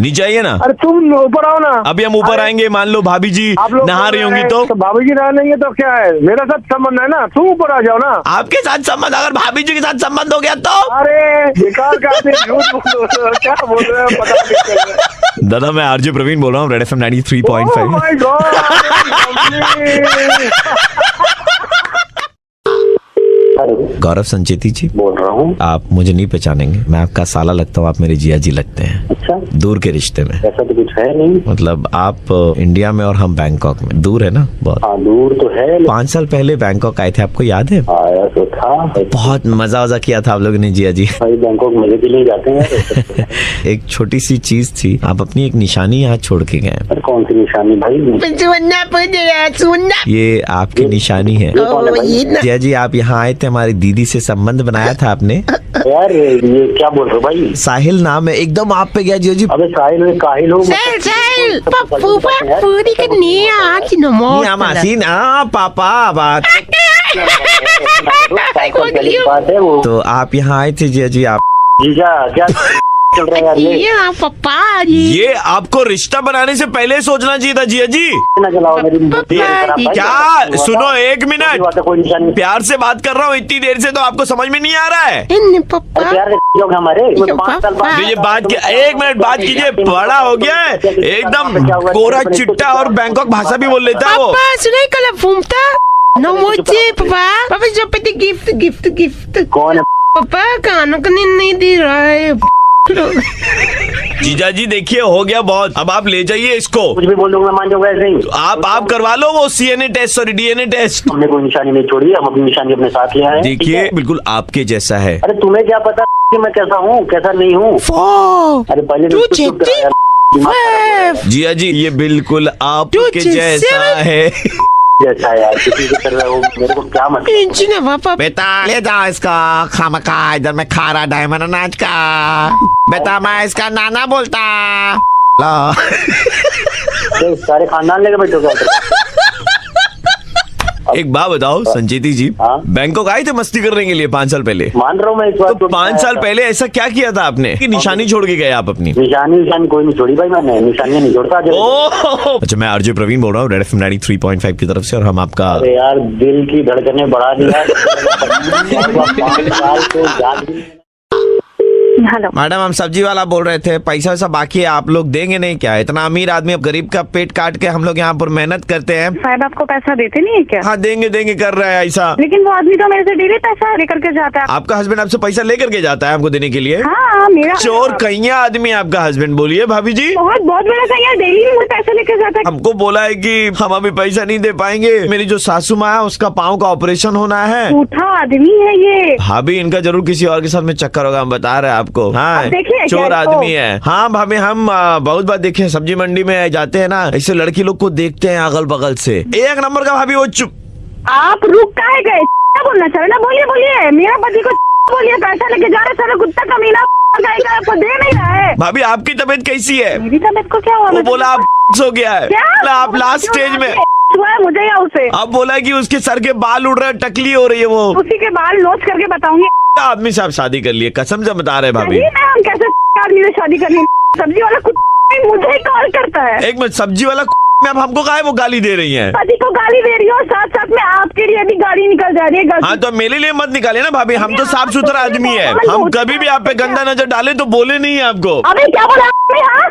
नीचे आइए ना। अरे तुम ऊपर आओ ना। अभी हम ऊपर आएंगे, मान लो भाभी जी नहा रही होंगी तो भाभी जी नहा लेंगे तो क्या है? मेरा साथ संबंध है ना, तुम ऊपर आ जाओ ना। आपके साथ संबंध? अगर भाभी जी के साथ संबंध हो गया तो? अरे बेकार का क्या बोल रहे हो? पता नहीं। दादा मैं आरजे प्रवीण बोल रहा हूँ, red FM 93.5। My God. Gaurav Sancheti ji बोल रहा हूँ। आप मुझे नहीं पहचानेंगे, मैं आपका साला लगता हूँ, आप मेरे जिया जी लगते हैं। अच्छा, दूर के रिश्ते में। ऐसा तो कुछ है नहीं। मतलब आप इंडिया में और हम बैंकॉक में, दूर है ना बहुत। हाँ दूर तो है। 5 साल पहले बैंकॉक आए थे, आपको याद है? आया तो था। बहुत मजा किया था आप लोगों ने जिया जी। भाई बैंकॉक मजे के लिए जाते हैं। एक छोटी सी चीज थी, आप अपनी एक निशानी यहाँ छोड़ के गए। कौन सी निशानी भाई? ये आपकी निशानी है जिया जी। आप यहाँ आए थे, हमारी दीदी से संबंध बनाया था आपने। यार ये क्या बोल रहे हो भाई? साहिल नाम है, एकदम आप पे गया जिया जी। अबे साहिल में काहिल हो। पापा बात तो आप यहाँ आए थे जिया जी, आप जीजा क्या चल रहा है यार ये पापा ये आपको रिश्ता बनाने से पहले सोचना चाहिए था जिया जी। ना चलाओ मेरी बुद्धि खराब है। क्या सुनो एक मिनट, कोई निशान नहीं। प्यार से बात कर रहा हूँ इतनी देर से, तो आपको समझ में नहीं आ रहा है? पापा प्यार के लोग हमारे 5 साल बाद ये बात एक मिनट बात कीजिए, बड़ा हो गया है एकदम कोरा चिट्टा और बैंकॉक भाषा भी बोल लेता है वो। पापा सुनाई कल घूमता नो मुझे पापा जो पे गिफ्ट गिफ्ट गिफ्ट कौन है पापा कानों को नींद नहीं दे रहा है। जीजा जी देखिए हो गया बहुत, अब आप ले जाइए इसको। कुछ भी बोल दूंगा मान जाऊंगा ऐसे ही। आप करवा लो वो CNA test, sorry DNA test. हमने कोई निशानी नहीं छोड़ी, हम अपनी निशानी अपने साथ ले आए। देखिए बिल्कुल आपके जैसा है। अरे तुम्हें क्या पता कि मैं कैसा हूँ कैसा नहीं हूँ? अरे पहले जिया जी ये बिल्कुल आपके जैसा है। जैसा यार किसी की तरह वो मेरे को क्या मतलब। बेटा ले जाओ इसका खामखा, इधर में खा रहा डायमंड अनाज का। बेटा मैं इसका नाना बोलता। लो सारे खानदान लेके बैठो क्या? एक बात बताओ संचेती जी, बैंकॉक आए थे मस्ती करने के लिए 5 साल पहले? मान रहा हूँ मैं इस बात तो 5 साल पहले ऐसा क्या किया था आपने कि निशानी छोड़ के गए आप अपनी? निशानी कोई नहीं छोड़ी भाई, मैंने निशानियां नहीं छोड़ता। अच्छा मैं आरजे प्रवीण बोल रहा हूँ रेड एफएम 93.5 की तरफ से, और हम आपका अरे यार दिल की धड़कनें बढ़ा दिया। 5 साल से हेलो मैडम हम सब्जी वाला बोल रहे थे, पैसा वैसा बाकी है, आप लोग देंगे नहीं क्या? इतना अमीर आदमी, अब गरीब का पेट काट के हम लोग यहाँ पर मेहनत करते हैं। साहब आपको पैसा देते नहीं है क्या? हाँ देंगे कर रहा है ऐसा। लेकिन वो आदमी तो मेरे से डेली पैसा लेकर के जाता है। आपका हस्बैंड आपसे पैसा लेकर के जाता है हमको देने के लिए? हाँ मेरा चोर कैया आदमी है आपका हस्बैंड। बोलिए भाभी जी। बहुत बड़ा कैया, डेली मुझे पैसा लेकर जाता है। हमको बोला है कि हम अभी पैसा नहीं दे पाएंगे, मेरी जो सासू माँ है उसका पाँव का ऑपरेशन होना है। झूठा आदमी है ये। भाभी इनका जरूर किसी और के साथ में चक्कर होगा, हम बता रहे हैं आपको। हाँ चोर आदमी है। हाँ भाभी हम बहुत बार देखे, सब्जी मंडी में जाते हैं ना, ऐसे लड़की लोग को देखते हैं अगल बगल से। एक नंबर का भाभी वो चुप। आप रुक काहे गए? क्या बोलना चाह रहे ना? बोलिए मेरा पति को बोलिए पैसा लेके जा रहे, सारा कुत्ता कमीना आपको दे नहीं रहा है। भाभी आपकी तबीयत कैसी है? मेरी तबीयत को क्या हुआ? वो बोला आप हो गया है, आप लास्ट स्टेज में मुझे या उसे? अब बोला कि उसके सर के बाल उड़ रहे हैं, टकली हो रही है वो। उसी के बाल नोच करके बताऊंगी। आदमी से आप शादी कर लिए, कसम से बता रहे भाभी। हम कैसे आदमी से शादी कर ली? सब्जी वाला कुत्ता मुझे ही कॉल करता है। एक मिनट, सब्जी वाला में अब हमको कहा है वो गाली दे रही है? पति को गाली दे रही हो, साथ साथ में आपके लिए भी गाली निकल जा रही है। हाँ तो मेरे लिए मत निकाले ना भाभी, हम तो साफ सुथरा आदमी है, हम कभी भी आप पे गंदा नजर डाले तो बोले नहीं है आपको। अबे क्या बोला?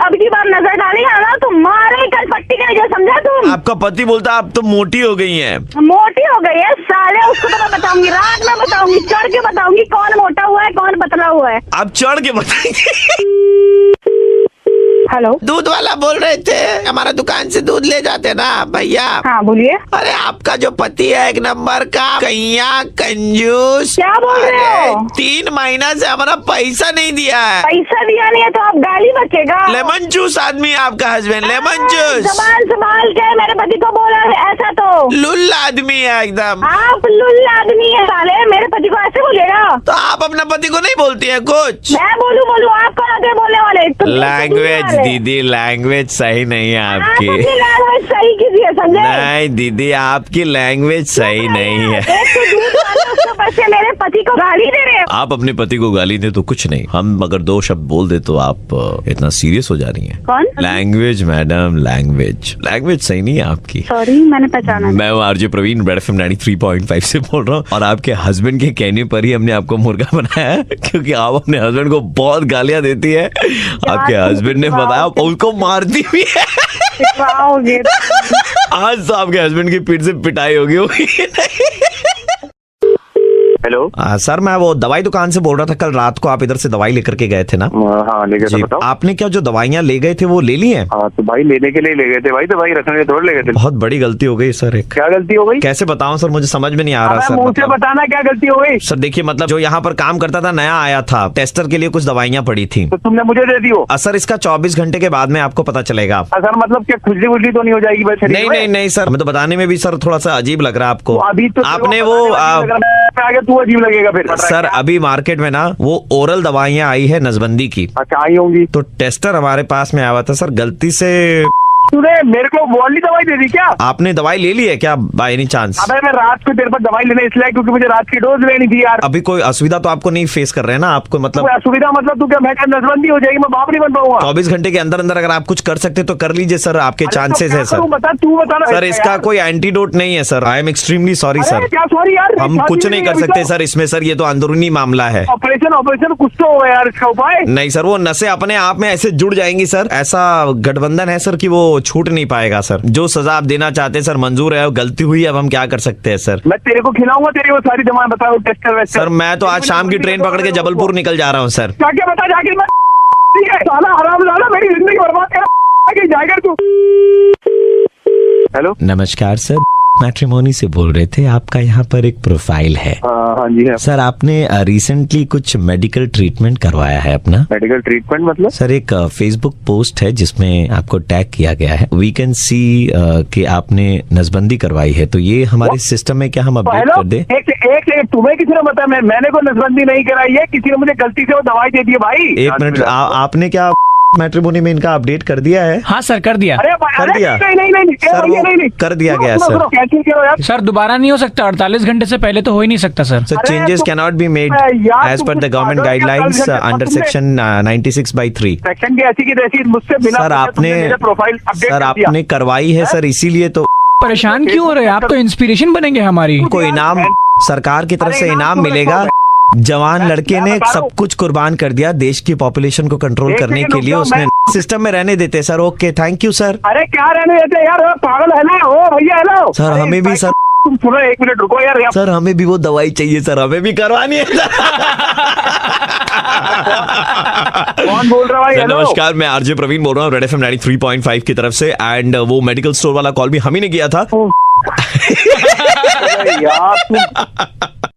अब की बार नजर डालेगा ना तो मारे कल पट्टी का, जो समझा तुम? आपका पति बोलता आप तो मोटी हो गई हैं। मोटी हो गई है साले, उसको तो मैं बताऊंगी, रात में बताऊंगी, चढ़ के बताऊंगी कौन मोटा हुआ है कौन पतला हुआ है। आप चढ़ के बताएंगे। हेलो दूध वाला बोल रहे थे, हमारा दुकान से दूध ले जाते ना भैया। हाँ बोलिए। अरे आपका जो पति है एक नंबर का कैया कंजूस। क्या बोल रहे हो? 3 महीना से हमारा पैसा नहीं दिया है। पैसा दिया नहीं है तो आप गाली बचेगा। लेमन जूस आदमी है आपका हस्बैंड, लेमन जूस। जबान संभाल के मेरे पति को बोला है ऐसा तो। लुल्ला आदमी है एकदम। आप लुल्ला आदमी है साले, मेरे पति को ऐसे बोलेगा? तो आप अपना पति को नहीं बोलती है कुछ? मैं बोलूं आप कौन आते बोलने वाले? लैंग्वेज दीदी, लैंग्वेज सही नहीं है आपकी। लैंग्वेज सही कीजिए संजय। नहीं दीदी आपकी लैंग्वेज सही नहीं है। मेरे पति को गाली दे रहे हैं। आप अपने पति को गाली दे तो कुछ नहीं, हम अगर 2 शब्द बोल दे तो आप इतना सीरियस हो जा रही हैं। कौन? लैंग्वेज मैडम, लैंग्वेज सही नहीं है आपकी। सॉरी मैंने पहचाना। मैं आरजे प्रवीण रेड एफएम 93.5 से बोल रहा हूँ, और आपके हस्बैंड के कहने पर ही हमने आपको मुर्गा बनाया है, क्योंकि आप अपने हस्बैंड को बहुत गालियां देती है। आपके हस्बैंड ने बताया उसको मारती भी है। आज तो आपके हस्बैंड की पीठ से पिटाई होगी। हेलो सर मैं वो दवाई दुकान से बोल रहा था, कल रात को आप इधर से दवाई लेकर के गए थे ना? हाँ ले गए थे। बताओ आपने क्या जो दवाइयाँ ले गए थे वो ले ली हैं? हाँ तो भाई लेने के लिए ले गए थे भाई, दवाई रखने के थोड़ी ले गए थे। बहुत बड़ी गलती हो गई सर। एक क्या गलती हो गई? कैसे बताऊं सर, मुझे समझ में नहीं आ रहा सर। मुझे बताना क्या गलती हो गई? सर देखिए मतलब जो यहाँ पर काम करता था नया आया था, टेस्टर के लिए कुछ दवाइयाँ पड़ी थी, तो तुमने मुझे दे दी हो? सर इसका 24 घंटे के बाद में आपको पता चलेगा। सर मतलब क्या खुजली वुजली तो नहीं हो जाएगी? नहीं सर, मैं तो बताने में भी सर थोड़ा सा अजीब लग रहा है आपको। अभी तो आपने वो आगे तू अजीब लगेगा फिर। सर अभी मार्केट में ना वो ओरल दवाइयाँ आई है नसबंदी की। अच्छा आई होंगी। तो टेस्टर हमारे पास में आया था सर, गलती से तूने मेरे को वाली दवाई दे दी क्या? आपने दवाई ले ली है क्या बाय एनी चांस? अबे मैं रात को तेरे पर दवाई लेने इसलिए क्योंकि मुझे रात की डोज लेनी थी यार। अभी कोई असुविधा तो आपको नहीं फेस कर रहे हैं ना? आपको मतलब असुविधा मतलब तू क्या मैं नजरबंदी हो जाएगी, मैं बाप नहीं बन पाऊंगा? 24 घंटे के अंदर अंदर अगर आप कुछ कर सकते तो कर लीजिए सर, आपके चांसेस है सर। बता तू बता सर इसका कोई एंटीडोट नहीं है sir. I am extremely sorry sir. क्या सॉरी यार? हम कुछ नहीं कर सकते सर इसमें सर, ये तो अंदरूनी मामला है। ऑपरेशन कुछ तो हो यार, इसका उपाय नहीं सर, वो नसें अपने आप में ऐसे जुड़ जाएंगी सर। ऐसा गठबंधन है सर कि वो छूट नहीं पाएगा सर। जो सजा आप देना चाहते हैं सर मंजूर है, गलती हुई अब हम क्या कर सकते हैं सर। मैं तेरे को खिलाऊंगा, तेरी वो सारी दवाएं बताओ टेस्ट सर मैं तो आज शाम की ट्रेन पकड़ के जबलपुर निकल जा रहा हूँ सर। क्या बता जाके मैं साला हरामजादा मेरी जिंदगी बर्बाद कर जाएगा तू। हेलो नमस्कार सर, मैट्रिमोनी से बोल रहे थे। आपका यहाँ पर एक प्रोफाइल है। हाँ जी है सर। आपने रिसेंटली कुछ मेडिकल ट्रीटमेंट करवाया है अपना? मेडिकल ट्रीटमेंट मतलब? सर एक फेसबुक पोस्ट है जिसमें आपको टैग किया गया है। वी कैन सी कि आपने नसबंदी करवाई है, तो ये हमारे सिस्टम में क्या हम अपडेट कर दे? एक तुम्हें किसी ने बताया? मैंने कोई नसबंदी नहीं कराई है, किसी ने मुझे गलती से वो दवाई दे दी है भाई। एक मिनट, आपने क्या मैट्रिमोनी में इनका अपडेट कर दिया है? हाँ सर कर दिया। कर दिया नहीं कर दिया गया सर। सर दोबारा नहीं हो सकता, 48 घंटे से पहले तो हो ही नहीं सकता sir. Sir changes can not be made as per the government guidelines under section 96/3। Section की ऐसी की तैसी मुझसे बिना सर आपने करवाई है सर, इसीलिए तो परेशान क्यों हो रहे हैं आप? तो इंस्पिरेशन बनेंगे हमारी। को इनाम सरकार की तरफ से इनाम मिलेगा। जवान लड़के ने सब कुछ कुर्बान कर दिया देश की पॉपुलेशन को कंट्रोल करने के लिए। उसने सिस्टम में रहने देते sir. Okay thank you sir. अरे क्या रहने देते यार, पागल है ना? ओ भैया हेलो सर, हमें भी सर, तुम सुनो एक मिनट रुको यार। सर हमें भी वो दवाई चाहिए सर, हमें भी करवानी है। कौन बोल रहा है? नमस्कार, मैं आरजे प्रवीण बोल रहा हूँ रेड FM 93.5 की तरफ से। एंड वो मेडिकल स्टोर वाला कॉल भी हम ही ने किया था। यार